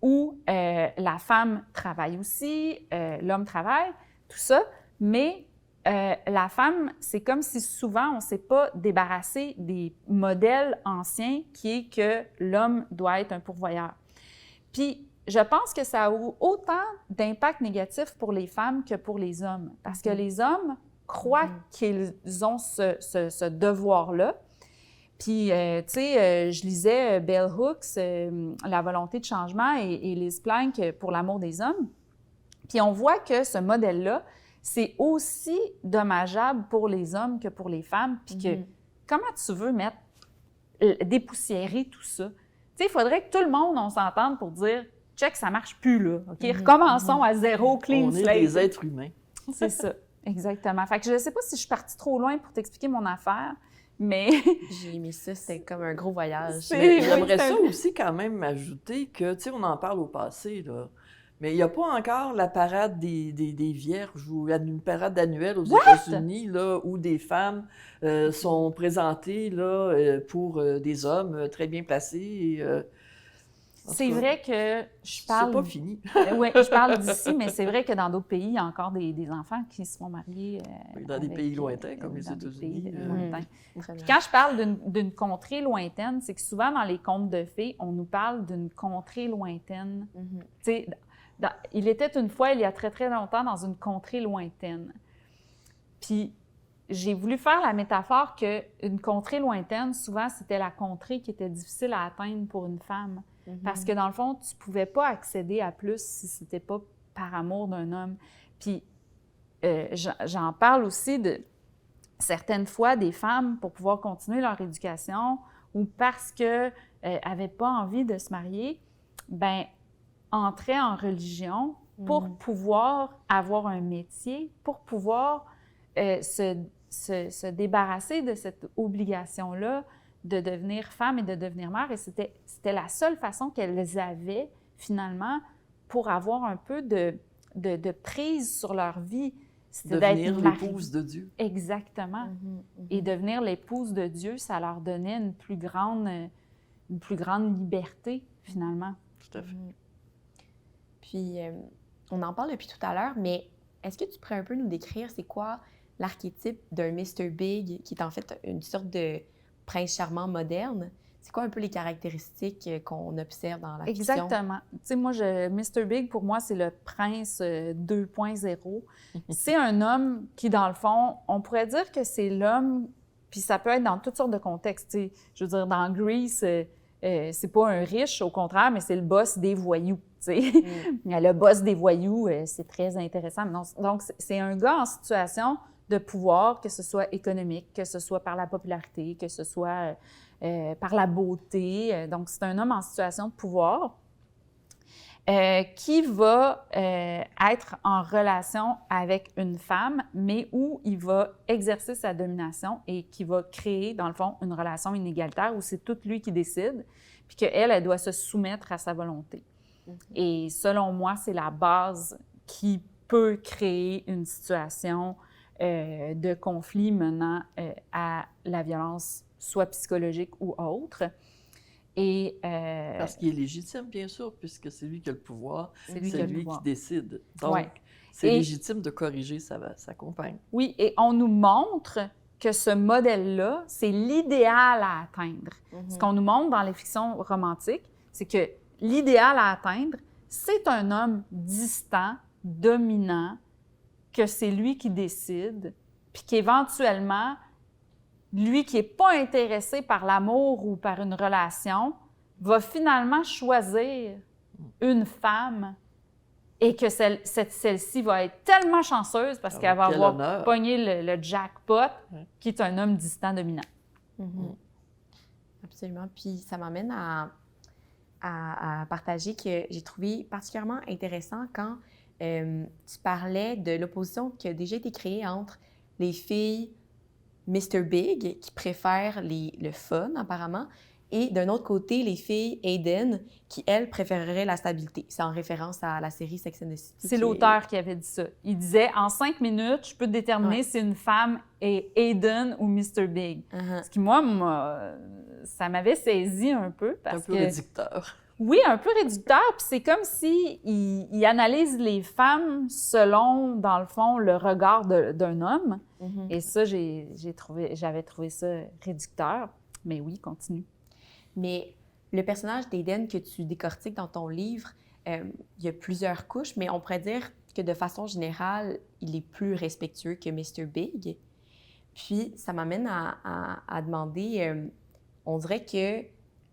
Speaker 3: où la femme travaille aussi, l'homme travaille, tout ça, mais la femme, c'est comme si souvent on ne s'est pas débarrassé des modèles anciens qui est que l'homme doit être un pourvoyeur. Puis, je pense que ça a autant d'impact négatif pour les femmes que pour les hommes, parce que les hommes croient qu'ils ont ce devoir-là. Puis, tu sais, je lisais Bell Hooks, La volonté de changement, et Liz Plank, Pour l'amour des hommes. Puis, on voit que ce modèle-là, c'est aussi dommageable pour les hommes que pour les femmes. Puis que, comment tu veux dépoussiérer tout ça? Tu sais, il faudrait que tout le monde, on s'entende pour dire, check, ça marche plus, là. OK, recommençons à zéro, clean slate.
Speaker 4: On est des êtres humains.
Speaker 3: C'est ça, exactement. Fait que je ne sais pas si je suis partie trop loin pour t'expliquer mon affaire, mais...
Speaker 2: J'ai aimé ça, c'était comme un gros voyage.
Speaker 4: J'aimerais ça aussi quand même ajouter que, tu sais, on en parle au passé, là, mais il n'y a pas encore la parade des vierges ou une parade annuelle aux États-Unis, là, où des femmes sont présentées là, pour des hommes très bien placés.
Speaker 3: C'est vrai que je parle...
Speaker 4: C'est pas fini.
Speaker 3: Oui, je parle d'ici, mais c'est vrai que dans d'autres pays, il y a encore des enfants qui se font marier.
Speaker 4: Dans des pays lointains, comme les États-Unis.
Speaker 3: Puis quand je parle d'une contrée lointaine, c'est que souvent dans les contes de fées, on nous parle d'une contrée lointaine. Tu sais, il était une fois, il y a très, très longtemps, dans une contrée lointaine. Puis j'ai voulu faire la métaphore qu'une contrée lointaine, souvent, c'était la contrée qui était difficile à atteindre pour une femme. Parce que, dans le fond, tu ne pouvais pas accéder à plus si ce n'était pas par amour d'un homme. Puis, j'en parle aussi de certaines fois des femmes, pour pouvoir continuer leur éducation ou parce qu'elles n'avaient pas envie de se marier, bien, entraient en religion pour pouvoir avoir un métier, pour pouvoir se débarrasser de cette obligation-là de devenir femme et de devenir mère. Et c'était la seule façon qu'elles avaient, finalement, pour avoir un peu de prise sur leur vie. C'était
Speaker 4: devenir l'épouse de Dieu.
Speaker 3: Exactement. Et devenir l'épouse de Dieu, ça leur donnait une plus grande liberté, finalement.
Speaker 4: Tout à fait.
Speaker 2: Puis, on en parle depuis tout à l'heure, mais est-ce que tu pourrais un peu nous décrire c'est quoi l'archétype d'un Mr. Big, qui est en fait une sorte de prince charmant moderne? C'est quoi un peu les caractéristiques qu'on observe dans la fiction?
Speaker 3: Exactement. Tu sais, moi, Mr. Big, pour moi, c'est le prince 2.0. C'est un homme qui, dans le fond, on pourrait dire que c'est l'homme, puis ça peut être dans toutes sortes de contextes. Tu sais, je veux dire, dans Grease, c'est pas un riche, au contraire, mais c'est le boss des voyous. Tu sais. Le boss des voyous, c'est très intéressant. Donc, c'est un gars en situation de pouvoir, que ce soit économique, que ce soit par la popularité, que ce soit par la beauté. Donc, c'est un homme en situation de pouvoir qui va être en relation avec une femme, mais où il va exercer sa domination et qui va créer, dans le fond, une relation inégalitaire où c'est tout lui qui décide, puis qu'elle, elle doit se soumettre à sa volonté. Et selon moi, c'est la base qui peut créer une situation de conflit menant à la violence, soit psychologique ou autre. Et,
Speaker 4: parce qu'il est légitime, bien sûr, puisque c'est lui qui a le pouvoir, c'est lui qui décide. Donc, c'est légitime de corriger sa compagne.
Speaker 3: Oui, et on nous montre que ce modèle-là, c'est l'idéal à atteindre. Ce qu'on nous montre dans les fictions romantiques, c'est que l'idéal à atteindre, c'est un homme distant, dominant, que c'est lui qui décide, puis qu'éventuellement, lui qui n'est pas intéressé par l'amour ou par une relation, va finalement choisir une femme et que celle-ci va être tellement chanceuse parce qu'elle va avoir pogné le jackpot, qui est un homme distant dominant.
Speaker 2: Absolument. Puis ça m'amène à partager que j'ai trouvé particulièrement intéressant quand tu parlais de l'opposition qui a déjà été créée entre les filles Mr. Big, qui préfèrent le fun, apparemment, et d'un autre côté, les filles Aiden, qui, elles, préféreraient la stabilité. C'est en référence à la série Sex and the City.
Speaker 3: C'est l'auteur qui avait dit ça. Il disait, en 5 minutes, je peux déterminer si une femme est Aiden ou Mr. Big. Ce qui, moi, ça m'avait saisi un peu. Parce
Speaker 4: un peu réducteur.
Speaker 3: Oui, un peu réducteur. Puis c'est comme s'il analyse les femmes selon, dans le fond, le regard d'un homme. Et ça, j'avais trouvé ça réducteur. Mais oui, continue.
Speaker 2: Mais le personnage d'Aiden que tu décortiques dans ton livre, il y a plusieurs couches, mais on pourrait dire que de façon générale, il est plus respectueux que Mr. Big. Puis, ça m'amène à demander, on dirait que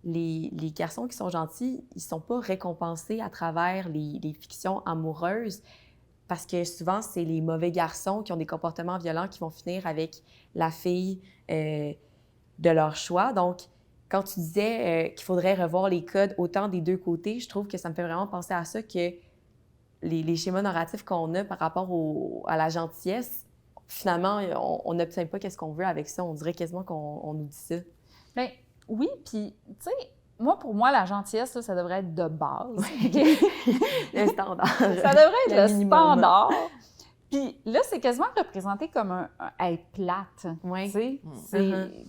Speaker 2: les garçons qui sont gentils, ils ne sont pas récompensés à travers les fictions amoureuses parce que souvent, c'est les mauvais garçons qui ont des comportements violents qui vont finir avec la fille de leur choix. Donc, quand tu disais qu'il faudrait revoir les codes autant des deux côtés, je trouve que ça me fait vraiment penser à ça, que les schémas narratifs qu'on a par rapport à la gentillesse, finalement, on n'obtient pas qu'est-ce qu'on veut avec ça. On dirait quasiment qu'on nous dit ça.
Speaker 3: Bien, oui, puis, tu sais, pour moi, la gentillesse, là, ça devrait être de base.
Speaker 2: Le standard.
Speaker 3: Ça devrait être le standard. Puis là, c'est quasiment représenté comme être plate.
Speaker 2: Oui.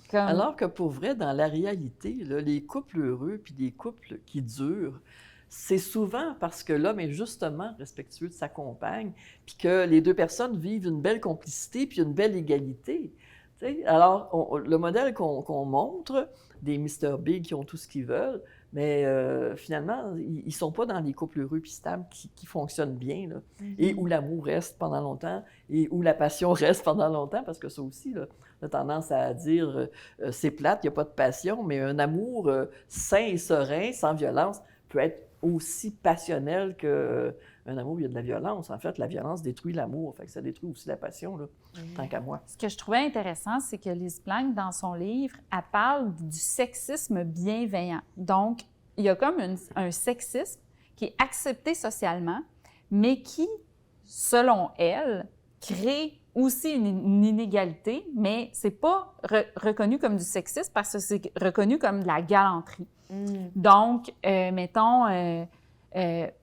Speaker 3: Comme...
Speaker 4: Alors que pour vrai, dans la réalité, là, les couples heureux puis les couples qui durent, c'est souvent parce que l'homme est justement respectueux de sa compagne, puis que les deux personnes vivent une belle complicité puis une belle égalité. T'sais? Alors, le modèle qu'on montre, des Mr. Big qui ont tout ce qu'ils veulent, mais finalement, ils ne sont pas dans les couples heureux puis stables qui fonctionnent bien, là, et où l'amour reste pendant longtemps, et où la passion reste pendant longtemps, parce que ça aussi, là, on a tendance à dire c'est plate, il n'y a pas de passion, mais un amour sain et serein, sans violence, peut être aussi passionnel qu'un amour où il y a de la violence. En fait, la violence détruit l'amour, fait que ça détruit aussi la passion, là, tant qu'à moi.
Speaker 3: Ce que je trouvais intéressant, c'est que Lise Plank, dans son livre, elle parle du sexisme bienveillant. Donc, il y a comme un sexisme qui est accepté socialement, mais qui, selon elle, crée aussi une inégalité, mais c'est pas reconnu comme du sexisme parce que c'est reconnu comme de la galanterie. Donc, mettons,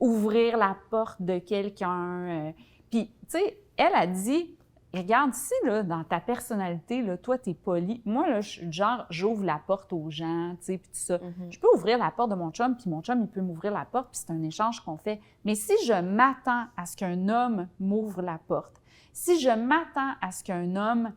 Speaker 3: ouvrir la porte de quelqu'un. Puis, tu sais, elle a dit, regarde ici, là, dans ta personnalité, là, toi, t'es poli. Moi, là, je suis genre, j'ouvre la porte aux gens, tu sais, puis tout ça. Je peux ouvrir la porte de mon chum, puis mon chum, il peut m'ouvrir la porte, puis c'est un échange qu'on fait. Mais si je m'attends à ce qu'un homme m'ouvre la porte, si je m'attends à ce qu'un homme...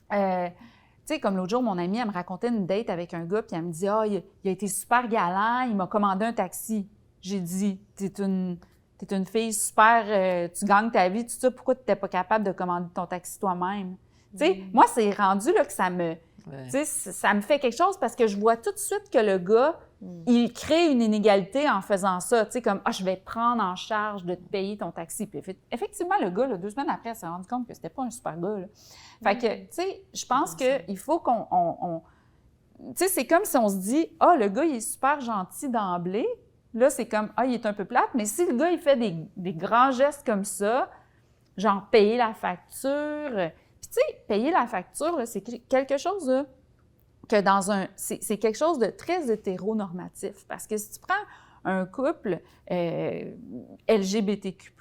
Speaker 3: tu sais, comme l'autre jour, mon amie, elle me racontait une date avec un gars, puis elle me dit « Ah, il a été super galant, il m'a commandé un taxi. » J'ai dit « T'es une fille super, tu gagnes ta vie, tout ça, pourquoi tu n'étais pas capable de commander ton taxi toi-même? » Tu sais, moi, c'est rendu là que ça me... Tu sais, ça me fait quelque chose parce que je vois tout de suite que le gars, il crée une inégalité en faisant ça. Tu sais, comme « Ah, je vais prendre en charge de te payer ton taxi. » Puis effectivement, le gars, là, 2 semaines après, elle s'est rendu compte que c'était pas un super gars, là. Fait que, tu sais, je pense qu'il faut qu'on... Tu sais, c'est comme si on se dit « Ah, le gars, il est super gentil d'emblée. » Là, c'est comme « Ah, il est un peu plate. » Mais si le gars, il fait des grands gestes comme ça, genre payer la facture... Puis, tu sais, payer la facture, là, c'est quelque chose là, que dans un... C'est quelque chose de très hétéronormatif. Parce que si tu prends un couple LGBTQ+,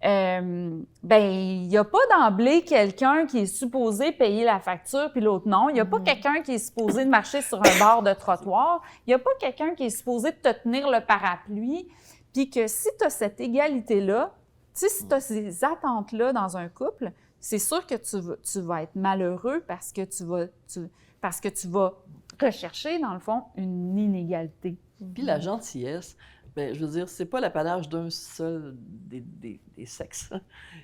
Speaker 3: ben il n'y a pas d'emblée quelqu'un qui est supposé payer la facture puis l'autre non. Il n'y a pas quelqu'un qui est supposé de marcher sur un bord de trottoir. Il n'y a pas quelqu'un qui est supposé de te tenir le parapluie. Puis que si tu as cette égalité-là, tu sais, si tu as ces attentes-là dans un couple, c'est sûr que tu vas être malheureux parce que tu vas rechercher, dans le fond, une inégalité.
Speaker 4: Puis la gentillesse, Bien, je veux dire, c'est pas l'apanage d'un seul des sexes.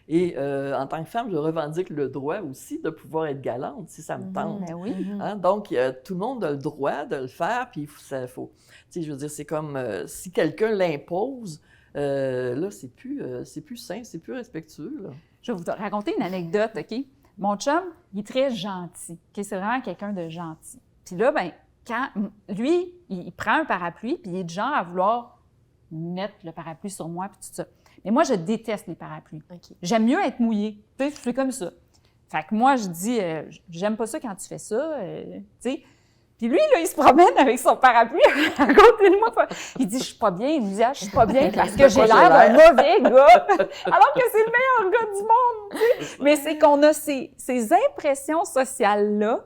Speaker 4: Et en tant que femme, je revendique le droit aussi de pouvoir être galante si ça me tente.
Speaker 3: Ben oui.
Speaker 4: Hein? Donc, tout le monde a le droit de le faire, puis ça faut. Tu sais, je veux dire, c'est comme si quelqu'un l'impose, là, c'est plus sain, c'est plus respectueux, là.
Speaker 3: Je vais vous raconter une anecdote, OK? Mon chum, il est très gentil. OK? C'est vraiment quelqu'un de gentil. Puis là, ben, quand lui, il prend un parapluie, puis il est du genre à vouloir mettre le parapluie sur moi, puis tout ça. Mais moi, je déteste les parapluies.
Speaker 2: OK.
Speaker 3: J'aime mieux être mouillée. Tu sais, je fais comme ça. Fait que moi, je dis, j'aime pas ça quand tu fais ça, tu sais. Puis lui, là, il se promène avec son parapluie à côté de moi. Il dit, je suis pas bien. Il me dit, je suis pas bien parce que j'ai l'air d'un mauvais gars. Alors que c'est le meilleur gars du monde, tu sais. Mais c'est qu'on a ces impressions sociales-là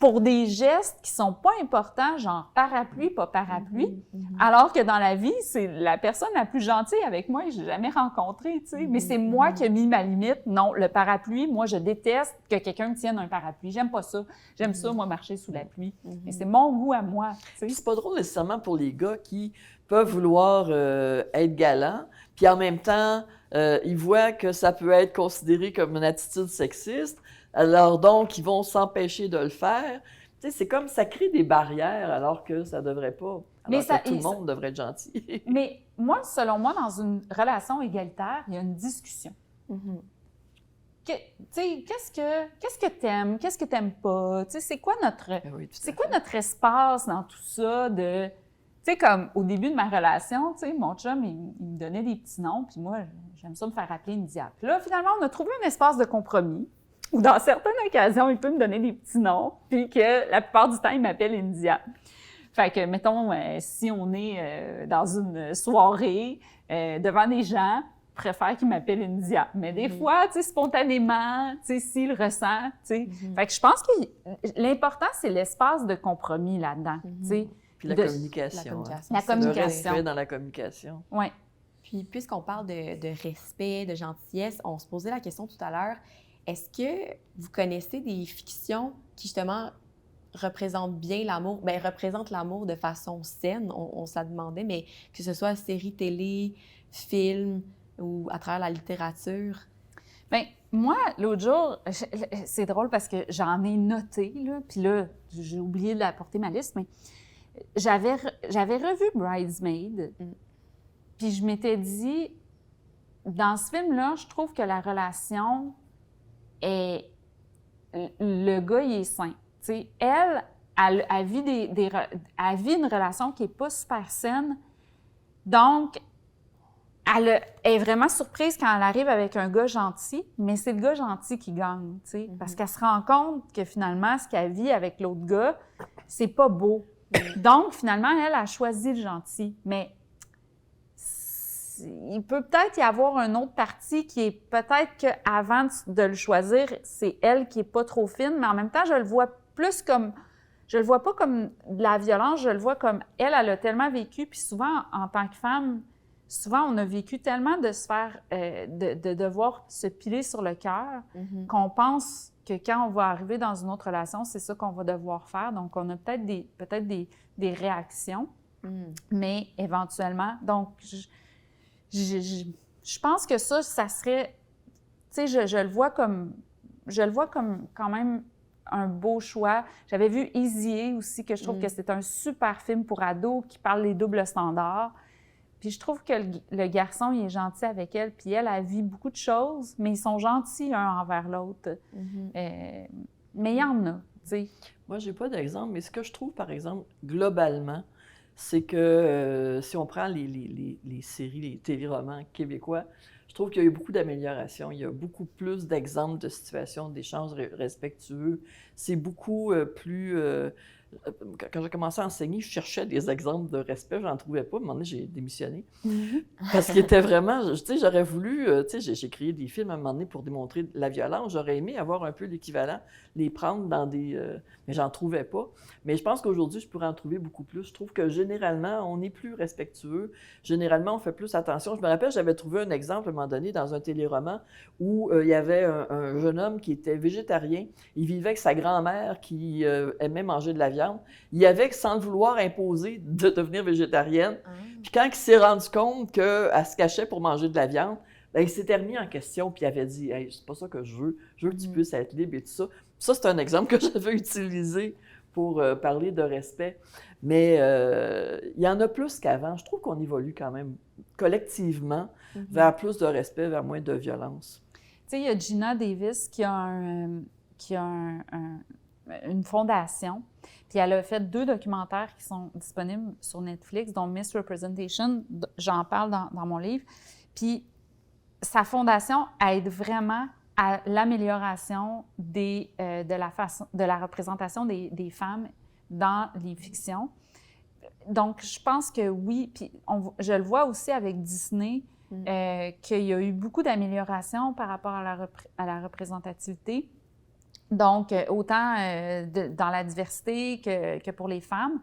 Speaker 3: pour des gestes qui sont pas importants, genre parapluie, pas parapluie, alors que dans la vie, c'est la personne la plus gentille avec moi que j'ai jamais rencontrée, tu sais. Mais c'est moi qui ai mis ma limite. Non, le parapluie, moi, je déteste que quelqu'un me tienne un parapluie. J'aime pas ça. J'aime ça, moi, marcher sous la pluie. Mais c'est mon goût à moi, tu sais.
Speaker 4: Puis c'est pas drôle nécessairement pour les gars qui peuvent vouloir être galants, puis en même temps, ils voient que ça peut être considéré comme une attitude sexiste, alors donc, ils vont s'empêcher de le faire. Tu sais, c'est comme ça crée des barrières alors que ça devrait pas. Alors que tout le monde devrait être gentil.
Speaker 3: Mais moi, selon moi, dans une relation égalitaire, il y a une discussion. Tu sais, qu'est-ce que t'aimes? Qu'est-ce que t'aimes pas? Tu sais, c'est quoi notre espace dans tout ça de... Tu sais, comme au début de ma relation, tu sais, mon chum, il me donnait des petits noms, puis moi, j'aime ça me faire appeler India. Puis là, finalement, on a trouvé un espace de compromis où, dans certaines occasions, il peut me donner des petits noms, puis que la plupart du temps, il m'appelle India. Fait que, mettons, si on est dans une soirée devant des gens, je préfère qu'il m'appelle India. Mais des fois, tu sais, spontanément, tu sais, s'il le ressent, tu sais. Fait que je pense que l'important, c'est l'espace de compromis là-dedans, tu sais.
Speaker 4: Puis la communication.
Speaker 3: La communication.
Speaker 4: Le respect dans la communication.
Speaker 3: Oui.
Speaker 2: Puis, puisqu'on parle de respect, de gentillesse, on se posait la question tout à l'heure, est-ce que vous connaissez des fictions qui, justement, représentent bien l'amour, bien, représentent l'amour de façon saine, on se la demandait, mais que ce soit série télé, film ou à travers la littérature?
Speaker 3: Bien, moi, l'autre jour, c'est drôle parce que j'en ai noté, là, puis là, j'ai oublié d'apporter ma liste, mais j'avais revu Bridesmaid, puis je m'étais dit, dans ce film-là, je trouve que la relation est... Le gars, il est sain. Tu sais, elle vit une relation qui n'est pas super saine. Donc, elle est vraiment surprise quand elle arrive avec un gars gentil, mais c'est le gars gentil qui gagne, tu sais, parce qu'elle se rend compte que finalement, ce qu'elle vit avec l'autre gars, c'est pas beau. Donc, finalement, elle a choisi le gentil. Mais il peut peut-être y avoir une autre partie qui est peut-être qu'avant de le choisir, c'est elle qui est pas trop fine, mais en même temps, je le vois plus comme... Je le vois pas comme de la violence, je le vois comme elle a tellement vécu, puis souvent, en tant que femme, souvent, on a vécu tellement de se faire... de devoir se piler sur le cœur qu'on pense que quand on va arriver dans une autre relation, c'est ça qu'on va devoir faire. Donc, on a peut-être des réactions, mais éventuellement... Donc, je pense que ça serait... Tu sais, je le vois comme quand même un beau choix. J'avais vu Easy A aussi, que je trouve que c'est un super film pour ados qui parle des doubles standards. Puis je trouve que le garçon, il est gentil avec elle, puis elle vit beaucoup de choses, mais ils sont gentils un envers l'autre. Mais il y en a, tu sais.
Speaker 4: Moi, j'ai pas d'exemple, mais ce que je trouve, par exemple, globalement, c'est que si on prend les séries, les téléromans québécois, je trouve qu'il y a eu beaucoup d'améliorations. Il y a beaucoup plus d'exemples de situations d'échanges respectueux. C'est beaucoup plus... Quand j'ai commencé à enseigner, je cherchais des exemples de respect, j'en trouvais pas. À un moment donné, j'ai démissionné. Parce qu'il était vraiment... Tu sais, j'aurais voulu... tu sais, j'ai créé des films à un moment donné pour démontrer la violence. J'aurais aimé avoir un peu l'équivalent, les prendre dans des... mais j'en trouvais pas. Mais je pense qu'aujourd'hui, je pourrais en trouver beaucoup plus. Je trouve que généralement, on est plus respectueux. Généralement, on fait plus attention. Je me rappelle, j'avais trouvé un exemple à un moment donné dans un téléroman où il y avait un jeune homme qui était végétarien. Il vivait avec sa grand-mère qui aimait manger de la viande. viande, il avait, sans le vouloir, imposé de devenir végétarienne. Puis quand il s'est rendu compte qu'elle se cachait pour manger de la viande, bien, il s'était remis en question, puis il avait dit « Hey, c'est pas ça que je veux que tu puisses être libre et tout ça. » Ça, c'est un exemple que j'avais utilisé pour parler de respect. Mais il y en a plus qu'avant. Je trouve qu'on évolue quand même collectivement vers plus de respect, vers moins de violence.
Speaker 3: Tu sais, il y a Gina Davis qui a une fondation, puis elle a fait 2 documentaires qui sont disponibles sur Netflix, dont Misrepresentation, j'en parle dans mon livre. Puis sa fondation aide vraiment à l'amélioration de la représentation des femmes dans les fictions. Donc, je pense que oui, puis je le vois aussi avec Disney, qu'il y a eu beaucoup d'améliorations par rapport à la représentativité. Donc, autant dans la diversité que pour les femmes.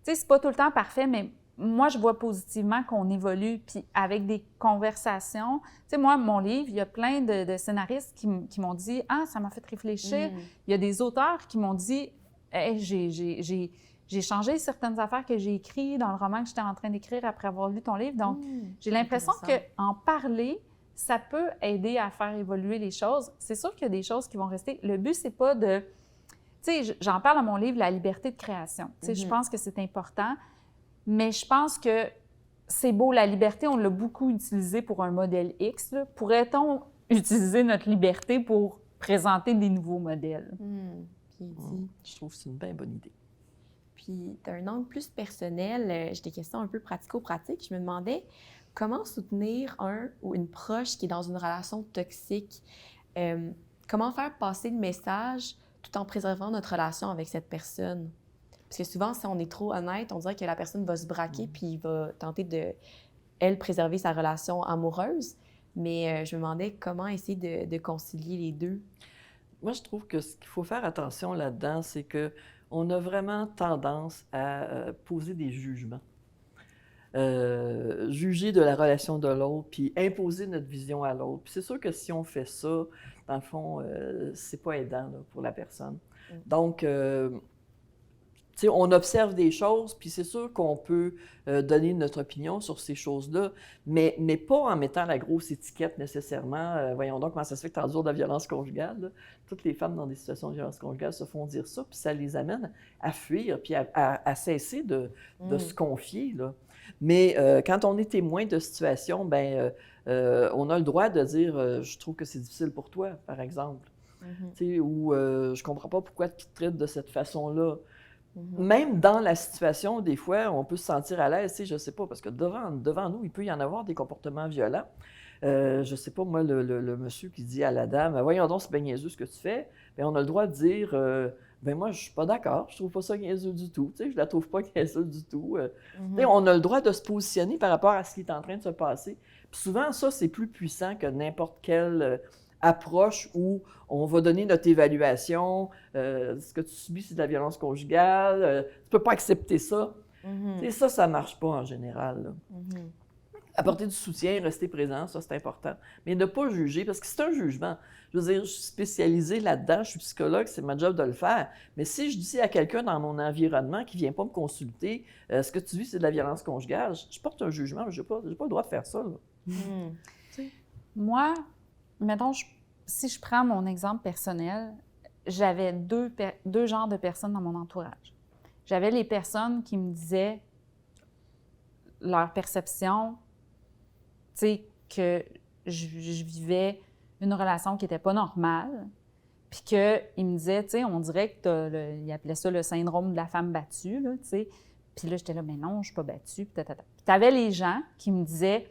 Speaker 3: Tu sais, c'est pas tout le temps parfait, mais moi, je vois positivement qu'on évolue, puis avec des conversations. Tu sais, moi, mon livre, il y a plein de scénaristes qui m'ont dit « Ah, ça m'a fait réfléchir. Il y a des auteurs qui m'ont dit hey, « J'ai changé certaines affaires que j'ai écrites dans le roman que j'étais en train d'écrire après avoir lu ton livre. » Donc, j'ai l'impression qu'en parler, ça peut aider à faire évoluer les choses. C'est sûr qu'il y a des choses qui vont rester. Le but, c'est pas de... Tu sais, j'en parle dans mon livre, la liberté de création. Tu sais, je pense que c'est important. Mais je pense que c'est beau, la liberté, on l'a beaucoup utilisée pour un modèle X. Là. Pourrait-on utiliser notre liberté pour présenter des nouveaux modèles?
Speaker 4: Je trouve que c'est une bien bonne idée.
Speaker 2: Puis, d'un angle plus personnel, j'ai des questions un peu pratico-pratiques. Je me demandais comment soutenir un ou une proche qui est dans une relation toxique. Comment faire passer le message tout en préservant notre relation avec cette personne? Parce que souvent, si on est trop honnête, on dirait que la personne va se braquer puis il va tenter de, elle, préserver sa relation amoureuse. Mais je me demandais comment essayer de concilier les deux.
Speaker 4: Moi, je trouve que ce qu'il faut faire attention là-dedans, c'est qu'on a vraiment tendance à poser des jugements. Juger de la relation de l'autre, puis imposer notre vision à l'autre. Puis c'est sûr que si on fait ça, dans le fond, c'est pas aidant là, pour la personne. Donc, tu sais, on observe des choses, puis c'est sûr qu'on peut donner notre opinion sur ces choses-là, mais pas en mettant la grosse étiquette nécessairement. Voyons donc comment ça se fait que tu endures de la violence conjugale. Là. Toutes les femmes dans des situations de violence conjugale se font dire ça, puis ça les amène à fuir, puis à cesser de se confier. Là. Mais quand on est témoin de situation, ben on a le droit de dire je trouve que c'est difficile pour toi, par exemple. Tu sais, ou je comprends pas pourquoi tu te traites de cette façon-là. Même dans la situation, des fois, on peut se sentir à l'aise, je ne sais pas, parce que devant nous, il peut y en avoir des comportements violents. Je ne sais pas, moi, le monsieur qui dit à la dame « Voyons donc, c'est bien niaiseux ce que tu fais », bien, on a le droit de dire « Ben moi, je ne suis pas d'accord, je ne trouve pas ça niaiseux du tout, je ne la trouve pas niaiseuse du tout. » On a le droit de se positionner par rapport à ce qui est en train de se passer. Puis souvent, ça, c'est plus puissant que n'importe quelle approche où on va donner notre évaluation, ce que tu subis, c'est de la violence conjugale, tu ne peux pas accepter ça. Ça ne marche pas en général. Apporter du soutien, rester présent, ça c'est important. Mais ne pas juger, parce que c'est un jugement. Je veux dire, je suis spécialisée là-dedans, je suis psychologue, c'est ma job de le faire. Mais si je dis à quelqu'un dans mon environnement qui ne vient pas me consulter, ce que tu vis, c'est de la violence conjugale, je porte un jugement, mais je n'ai pas le droit de faire ça.
Speaker 3: Moi, mettons, si je prends mon exemple personnel, j'avais deux genres de personnes dans mon entourage. J'avais les personnes qui me disaient leur perception, tu sais, que je vivais une relation qui n'était pas normale, puis qu'ils me disaient, tu sais, on dirait que ils appelaient ça le syndrome de la femme battue, là, tu sais. Puis là, j'étais là, mais non, je ne suis pas battue, puis tu avais les gens qui me disaient,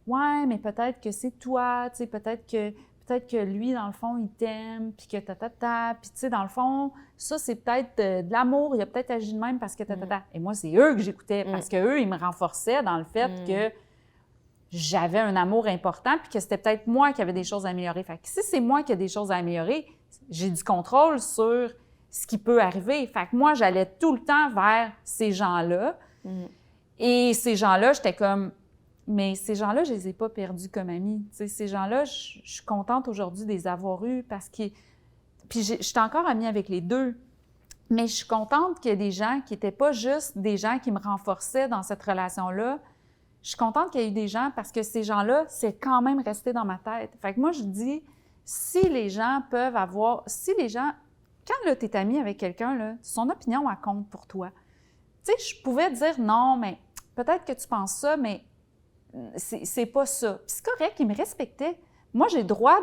Speaker 3: ouais, mais peut-être que c'est toi, tu sais, peut-être que lui, dans le fond, il t'aime, puis que puis tu sais, dans le fond, ça, c'est peut-être de l'amour, il a peut-être agi de même parce que Et moi, c'est eux que j'écoutais, parce qu'eux, ils me renforçaient dans le fait que j'avais un amour important, puis que c'était peut-être moi qui avais des choses à améliorer. Fait que si c'est moi qui ai des choses à améliorer, j'ai du contrôle sur ce qui peut arriver. Fait que moi, j'allais tout le temps vers ces gens-là. Et ces gens-là, j'étais comme... Mais ces gens-là, je ne les ai pas perdus comme amis. T'sais, ces gens-là, je suis contente aujourd'hui de les avoir eus parce que... Puis je suis encore amie avec les deux. Mais je suis contente qu'il y ait des gens qui n'étaient pas juste des gens qui me renforçaient dans cette relation-là. Je suis contente qu'il y ait eu des gens parce que ces gens-là, c'est quand même resté dans ma tête. Fait que moi, je dis, si les gens, quand là, tu es ami avec quelqu'un, là, son opinion, elle compte pour toi. Tu sais, je pouvais dire non, mais peut-être que tu penses ça, mais c'est pas ça. Puis c'est correct, ils me respectaient. Moi, j'ai le droit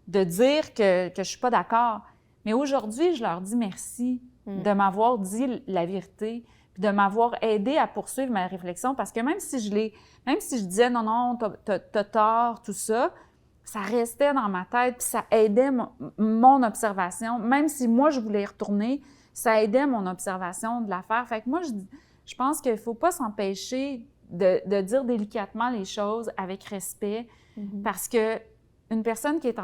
Speaker 3: de dire que je suis pas d'accord. Mais aujourd'hui, je leur dis merci de m'avoir dit la vérité, puis de m'avoir aidé à poursuivre ma réflexion, parce que même si je disais non, t'as tort, tout ça, ça restait dans ma tête, puis ça aidait mon observation. Même si moi, je voulais y retourner, ça aidait mon observation de l'affaire. Fait que moi, je pense qu'il ne faut pas s'empêcher de dire délicatement les choses avec respect, parce que une personne qui est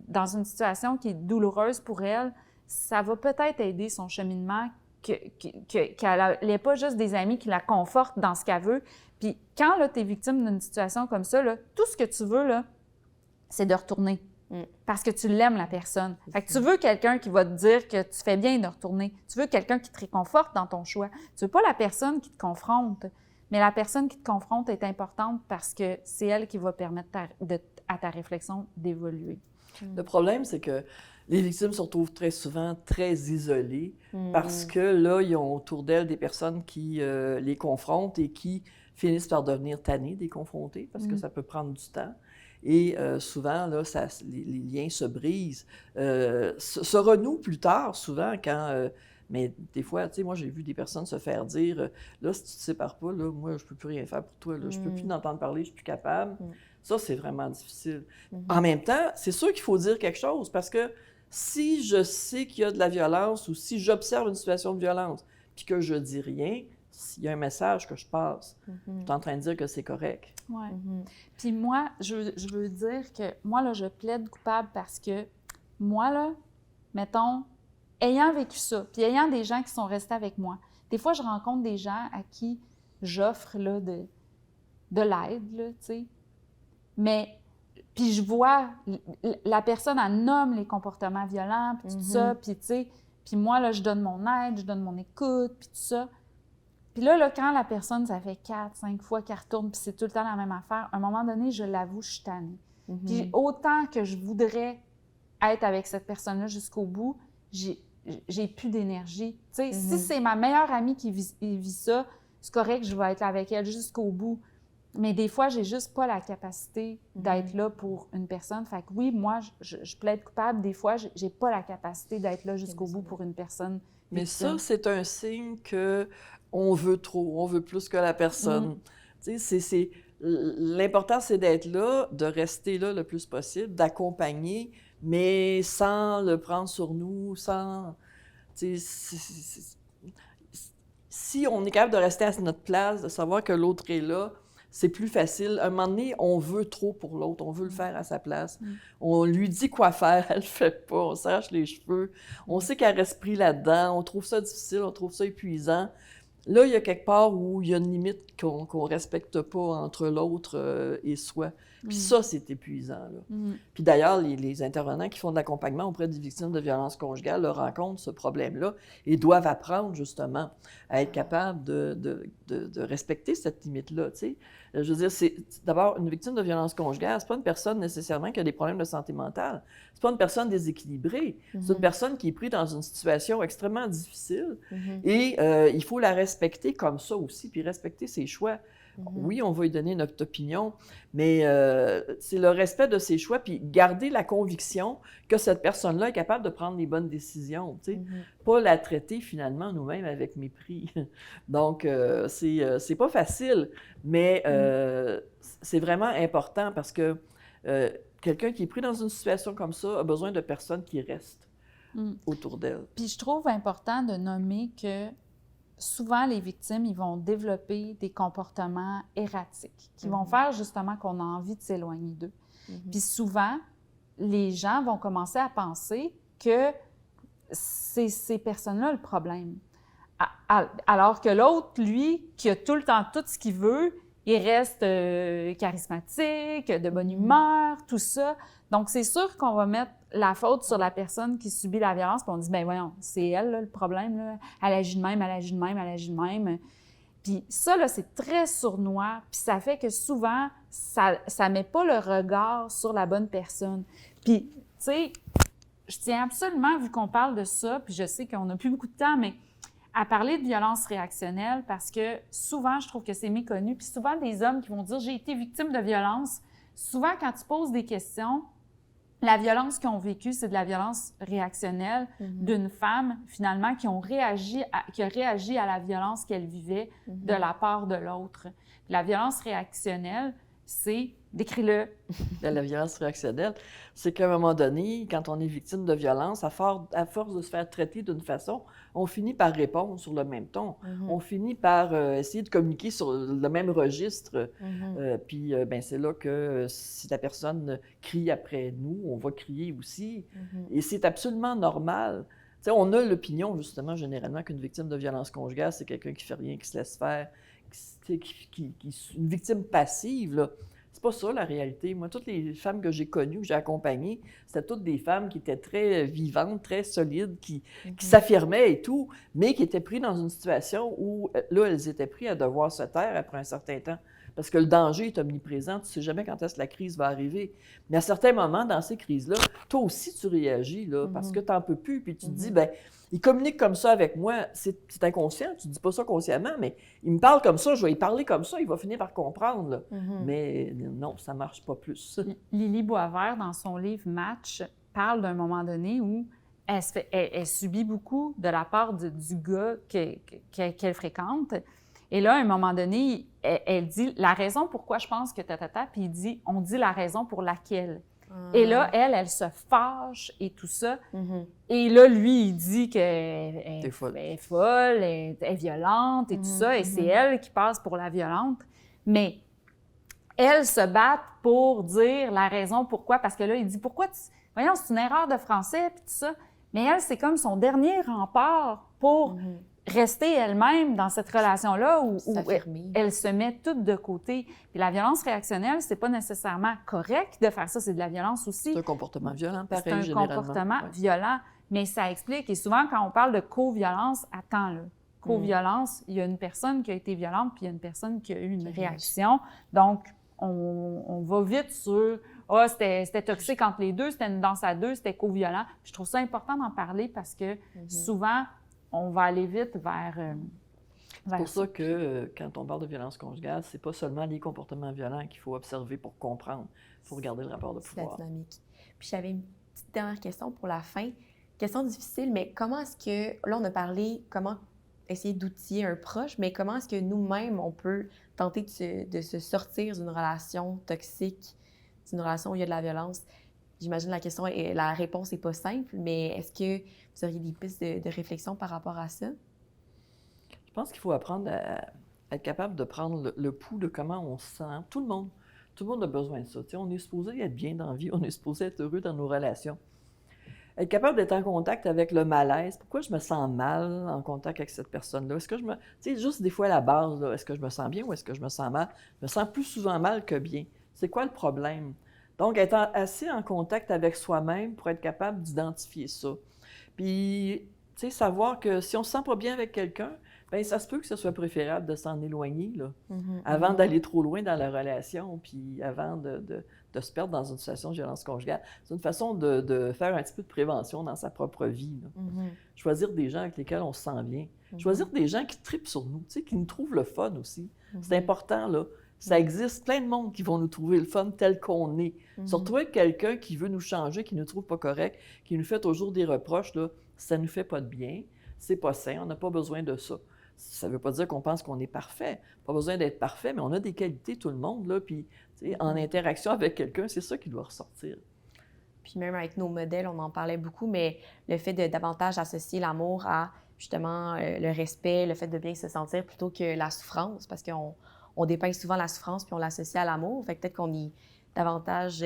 Speaker 3: dans une situation qui est douloureuse pour elle, ça va peut-être aider son cheminement, qu'elle n'ait pas juste des amis qui la confortent dans ce qu'elle veut. Puis quand tu es victime d'une situation comme ça, là, tout ce que tu veux, là, c'est de retourner. Parce que tu l'aimes, la personne. Fait que tu veux quelqu'un qui va te dire que tu fais bien de retourner. Tu veux quelqu'un qui te réconforte dans ton choix. Tu veux pas la personne qui te confronte. Mais la personne qui te confronte est importante parce que c'est elle qui va permettre à ta réflexion d'évoluer.
Speaker 4: Le problème, c'est que les victimes se retrouvent très souvent très isolées parce que là, ils ont autour d'elles des personnes qui les confrontent et qui finissent par devenir tannées des confrontés parce que ça peut prendre du temps. Et souvent, là, les liens se brisent, se renouent plus tard, souvent, quand... mais des fois, tu sais, moi, j'ai vu des personnes se faire dire « Là, si tu te sépares pas, là, moi, je peux plus rien faire pour toi. Là, je peux plus t'entendre parler, je suis plus capable. » Ça, c'est vraiment difficile. En même temps, c'est sûr qu'il faut dire quelque chose parce que si je sais qu'il y a de la violence ou si j'observe une situation de violence puis que je dis rien, s'il y a un message que je passe, je suis en train de dire que c'est correct.
Speaker 3: Oui. Puis moi, je veux dire que moi, là, je plaide coupable parce que moi, là, mettons, ayant vécu ça, puis ayant des gens qui sont restés avec moi, des fois, je rencontre des gens à qui j'offre là, de l'aide, là, tu sais. Mais, puis je vois, la personne, elle nomme les comportements violents, puis tout ça, puis tu sais, puis moi, là, je donne mon aide, je donne mon écoute, puis tout ça. Puis là, quand la personne, ça fait 4, 5 fois qu'elle retourne, puis c'est tout le temps la même affaire, à un moment donné, je l'avoue, je suis tannée. Puis autant que je voudrais être avec cette personne-là jusqu'au bout, j'ai plus d'énergie. Tu sais, si c'est ma meilleure amie qui vit ça, c'est correct, je vais être avec elle jusqu'au bout. Mais des fois, j'ai juste pas la capacité d'être là pour une personne. Fait que oui, moi, je plaide coupable. Des fois, j'ai pas la capacité d'être là jusqu'au bout pour une personne.
Speaker 4: Mais ça, c'est un signe que on veut trop, on veut plus que la personne. Tu sais, l'important, c'est d'être là, de rester là le plus possible, d'accompagner, mais sans le prendre sur nous, sans... Tu sais, si on est capable de rester à notre place, de savoir que l'autre est là, c'est plus facile. À un moment donné, on veut trop pour l'autre, on veut le faire à sa place. On lui dit quoi faire, elle le fait pas, on s'arrache les cheveux. On sait qu'elle reste pris là-dedans, on trouve ça difficile, on trouve ça épuisant. Là, il y a quelque part où il y a une limite qu'on respecte pas entre l'autre et soi. Puis ça, c'est épuisant, là. Puis d'ailleurs, les intervenants qui font de l'accompagnement auprès des victimes de violences conjugales leur rencontrent ce problème-là et doivent apprendre, justement, à être capables de respecter cette limite-là, tu sais. Je veux dire, c'est d'abord, une victime de violence conjugale, c'est pas une personne nécessairement qui a des problèmes de santé mentale. C'est pas une personne déséquilibrée. C'est une personne qui est prise dans une situation extrêmement difficile et il faut la respecter comme ça aussi, puis respecter ses choix. Oui, on va lui donner notre opinion, mais c'est le respect de ses choix, puis garder la conviction que cette personne-là est capable de prendre les bonnes décisions, tu sais. Pas la traiter finalement nous-mêmes avec mépris. Donc, c'est pas facile, mais c'est vraiment important parce que quelqu'un qui est pris dans une situation comme ça a besoin de personnes qui restent autour d'elle.
Speaker 3: Puis je trouve important de nommer que souvent, les victimes, ils vont développer des comportements erratiques qui vont faire justement qu'on a envie de s'éloigner d'eux. Puis souvent, les gens vont commencer à penser que c'est ces personnes-là le problème. Alors que l'autre, lui, qui a tout le temps tout ce qu'il veut, il reste charismatique, de bonne humeur, tout ça. Donc, c'est sûr qu'on va mettre la faute sur la personne qui subit la violence, puis on dit, ben voyons, c'est elle, là, le problème, là. Elle agit de même, elle agit de même, elle agit de même. Puis ça, là, c'est très sournois, puis ça fait que souvent, ça met pas le regard sur la bonne personne. Puis, tu sais, je tiens absolument, vu qu'on parle de ça, puis je sais qu'on n'a plus beaucoup de temps, mais à parler de violence réactionnelle, parce que souvent, je trouve que c'est méconnu, puis souvent, des hommes qui vont dire « j'ai été victime de violence », souvent, quand tu poses des questions, la violence qu'ils ont vécue, c'est de la violence réactionnelle d'une femme, finalement, qui a réagi à la violence qu'elle vivait de la part de l'autre. La violence réactionnelle, c'est, décris-le.
Speaker 4: La violence réactionnelle, c'est qu'à un moment donné, quand on est victime de violence, à force de se faire traiter d'une façon, on finit par répondre sur le même ton. On finit par essayer de communiquer sur le même registre. Puis ben, c'est là que si la personne crie après nous, on va crier aussi. Et c'est absolument normal. Tu sais, on a l'opinion, justement, généralement, qu'une victime de violence conjugale, c'est quelqu'un qui fait rien, qui se laisse faire, une victime passive, là. C'est pas ça, la réalité. Moi, toutes les femmes que j'ai connues, que j'ai accompagnées, c'était toutes des femmes qui étaient très vivantes, très solides, qui s'affirmaient et tout, mais qui étaient prises dans une situation où, là, elles étaient prises à devoir se taire après un certain temps. Parce que le danger est omniprésent, tu ne sais jamais quand est-ce que la crise va arriver. Mais à certains moments, dans ces crises-là, toi aussi, tu réagis, là, parce que tu n'en peux plus, puis tu te dis, bien, il communique comme ça avec moi, c'est inconscient, tu ne dis pas ça consciemment, mais il me parle comme ça, je vais y parler comme ça, il va finir par comprendre. Là. Mais non, ça ne marche pas plus.
Speaker 3: Lily Boisvert, dans son livre « Match », parle d'un moment donné où elle subit beaucoup de la part du gars qu'elle fréquente. Et là, à un moment donné, elle dit la raison pourquoi je pense que puis il dit on dit la raison pour laquelle. Et là, elle se fâche et tout ça. Et là, lui, il dit qu'elle est folle, elle est violente et tout ça, et c'est elle qui passe pour la violente. Mais elles se battent pour dire la raison pourquoi, parce que là, il dit pourquoi voyons, c'est une erreur de français puis tout ça. Mais elle, c'est comme son dernier rempart pour rester elle-même dans cette relation-là où elle se met toute de côté. Puis la violence réactionnelle, c'est pas nécessairement correct de faire ça, c'est de la violence aussi.
Speaker 4: C'est un comportement violent, pareil,
Speaker 3: c'est un comportement violent, mais ça explique. Et souvent, quand on parle de co-violence, attends, là. Co-violence, il y a une personne qui a été violente, puis il y a une personne qui a eu une réaction. Donc, on va vite sur « Ah, c'était toxique entre les deux, c'était une danse à deux, c'était co-violent ». Je trouve ça important d'en parler parce que souvent, on va aller vite vers
Speaker 4: c'est pour ça que quand on parle de violence conjugale, c'est pas seulement les comportements violents qu'il faut observer pour comprendre. Il faut regarder le rapport de pouvoir.
Speaker 2: La dynamique. Puis j'avais une petite dernière question pour la fin. Question difficile, mais comment est-ce que... Là, on a parlé comment essayer d'outiller un proche, mais comment est-ce que nous-mêmes, on peut tenter de se sortir d'une relation toxique, d'une relation où il y a de la violence? J'imagine la réponse n'est pas simple, mais est-ce que vous auriez des pistes de réflexion par rapport à ça?
Speaker 4: Je pense qu'il faut apprendre à être capable de prendre le pouls de comment on se sent. Tout le monde a besoin de ça. T'sais, on est supposé être bien dans la vie, on est supposé être heureux dans nos relations. Être capable d'être en contact avec le malaise. Pourquoi je me sens mal en contact avec cette personne-là? Est-ce que je me... Tu sais, juste des fois à la base, là, est-ce que je me sens bien ou est-ce que je me sens mal? Je me sens plus souvent mal que bien. C'est quoi le problème? Donc, être assez en contact avec soi-même pour être capable d'identifier ça. Puis, tu sais, savoir que si on ne se sent pas bien avec quelqu'un, bien, ça se peut que ce soit préférable de s'en éloigner, là, avant d'aller trop loin dans la relation, puis avant de se perdre dans une situation de violence conjugale. C'est une façon de faire un petit peu de prévention dans sa propre vie. Choisir des gens avec lesquels on se sent bien. Choisir des gens qui trippent sur nous, tu sais, qui nous trouvent le fun aussi. C'est important, là. Ça existe plein de monde qui vont nous trouver le fun tel qu'on est. Se retrouver avec quelqu'un qui veut nous changer, qui ne nous trouve pas correct, qui nous fait toujours des reproches, là, ça ne nous fait pas de bien, c'est pas sain, on n'a pas besoin de ça. Ça ne veut pas dire qu'on pense qu'on est parfait. Pas besoin d'être parfait, mais on a des qualités, tout le monde, là, puis en interaction avec quelqu'un, c'est ça qui doit ressortir.
Speaker 2: Puis même avec nos modèles, on en parlait beaucoup, mais le fait de davantage associer l'amour à, justement, le respect, le fait de bien se sentir plutôt que la souffrance, parce qu'on dépeint souvent la souffrance puis on l'associe à l'amour. Fait que peut-être qu'on est davantage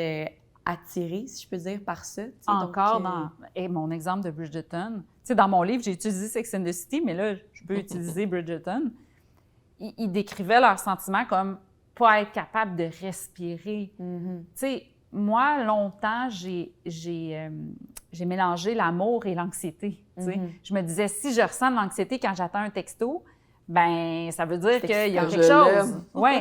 Speaker 2: attiré, si je peux dire, par ça.
Speaker 3: Encore dans mon exemple de Bridgerton. Tu sais, dans mon livre, j'ai utilisé Sex and the City, mais là, je peux utiliser Bridgerton. Ils décrivaient leurs sentiments comme pas être capable de respirer. Tu sais, moi, longtemps, j'ai mélangé l'amour et l'anxiété. Je me disais, si je ressens de l'anxiété quand j'attends un texto, ben ça veut dire qu'il y a quelque chose. Oui.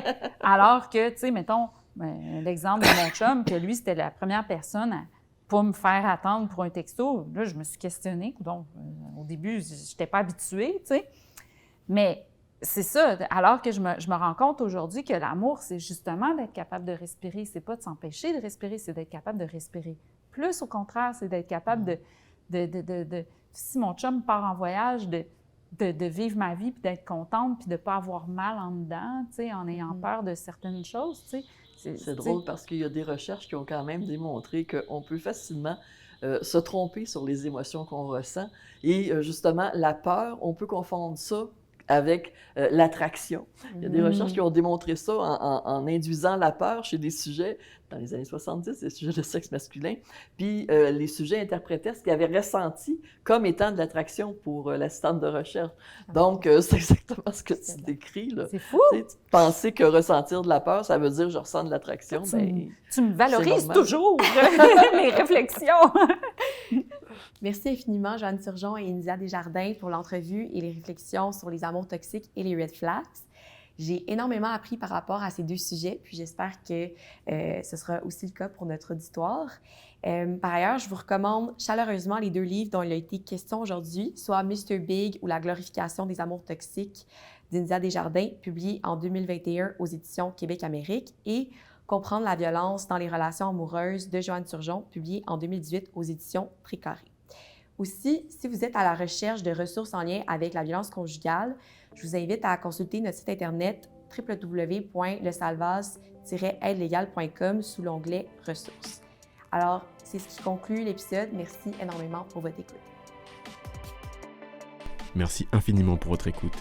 Speaker 3: Alors que, tu sais, mettons, l'exemple de mon chum, que lui, c'était la première personne à pas me faire attendre pour un texto. Là, je me suis questionnée. Donc, au début, je n'étais pas habituée, tu sais. Mais c'est ça. Alors que je me rends compte aujourd'hui que l'amour, c'est justement d'être capable de respirer. C'est pas de s'empêcher de respirer, c'est d'être capable de respirer. Plus, au contraire, c'est d'être capable de si mon chum part en voyage, de vivre ma vie, puis d'être contente, puis de ne pas avoir mal en dedans, tu sais, en ayant peur de certaines choses, tu sais.
Speaker 4: C'est drôle parce qu'il y a des recherches qui ont quand même démontré qu'on peut facilement se tromper sur les émotions qu'on ressent. Et justement, la peur, on peut confondre ça avec l'attraction. Il y a des recherches qui ont démontré ça en induisant la peur chez des sujets, dans les années 70, des sujets de sexe masculin, puis les sujets interprétaient ce qu'ils avaient ressenti comme étant de l'attraction pour l'assistante de recherche. Donc, c'est exactement ce que tu décris, là.
Speaker 3: C'est fou!
Speaker 4: Tu sais, penser que ressentir de la peur, ça veut dire je ressens de l'attraction.
Speaker 3: Tu me valorises toujours mes réflexions!
Speaker 2: Merci infiniment, Joanne Turgeon et India Desjardins, pour l'entrevue et les réflexions sur les amours toxiques et les red flags. J'ai énormément appris par rapport à ces deux sujets, puis j'espère que ce sera aussi le cas pour notre auditoire. Par ailleurs, je vous recommande chaleureusement les deux livres dont il a été question aujourd'hui, soit Mr. Big ou La glorification des amours toxiques d'India Desjardins, publié en 2021 aux éditions Québec-Amérique, et Comprendre la violence dans les relations amoureuses de Joanne Turgeon, publié en 2018 aux éditions Précaré. Aussi, si vous êtes à la recherche de ressources en lien avec la violence conjugale, je vous invite à consulter notre site internet www.lesalvas-aidelegale.com sous l'onglet « Ressources ». Alors, c'est ce qui conclut l'épisode. Merci énormément pour votre écoute.
Speaker 1: Merci infiniment pour votre écoute.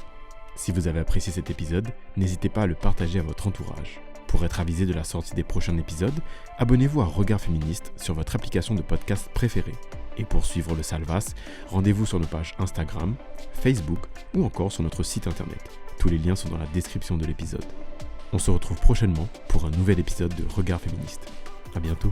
Speaker 1: Si vous avez apprécié cet épisode, n'hésitez pas à le partager à votre entourage. Pour être avisé de la sortie des prochains épisodes, abonnez-vous à Regard Féministe sur votre application de podcast préférée. Et pour suivre le Salvas, rendez-vous sur nos pages Instagram, Facebook ou encore sur notre site internet. Tous les liens sont dans la description de l'épisode. On se retrouve prochainement pour un nouvel épisode de Regard Féministe. À bientôt.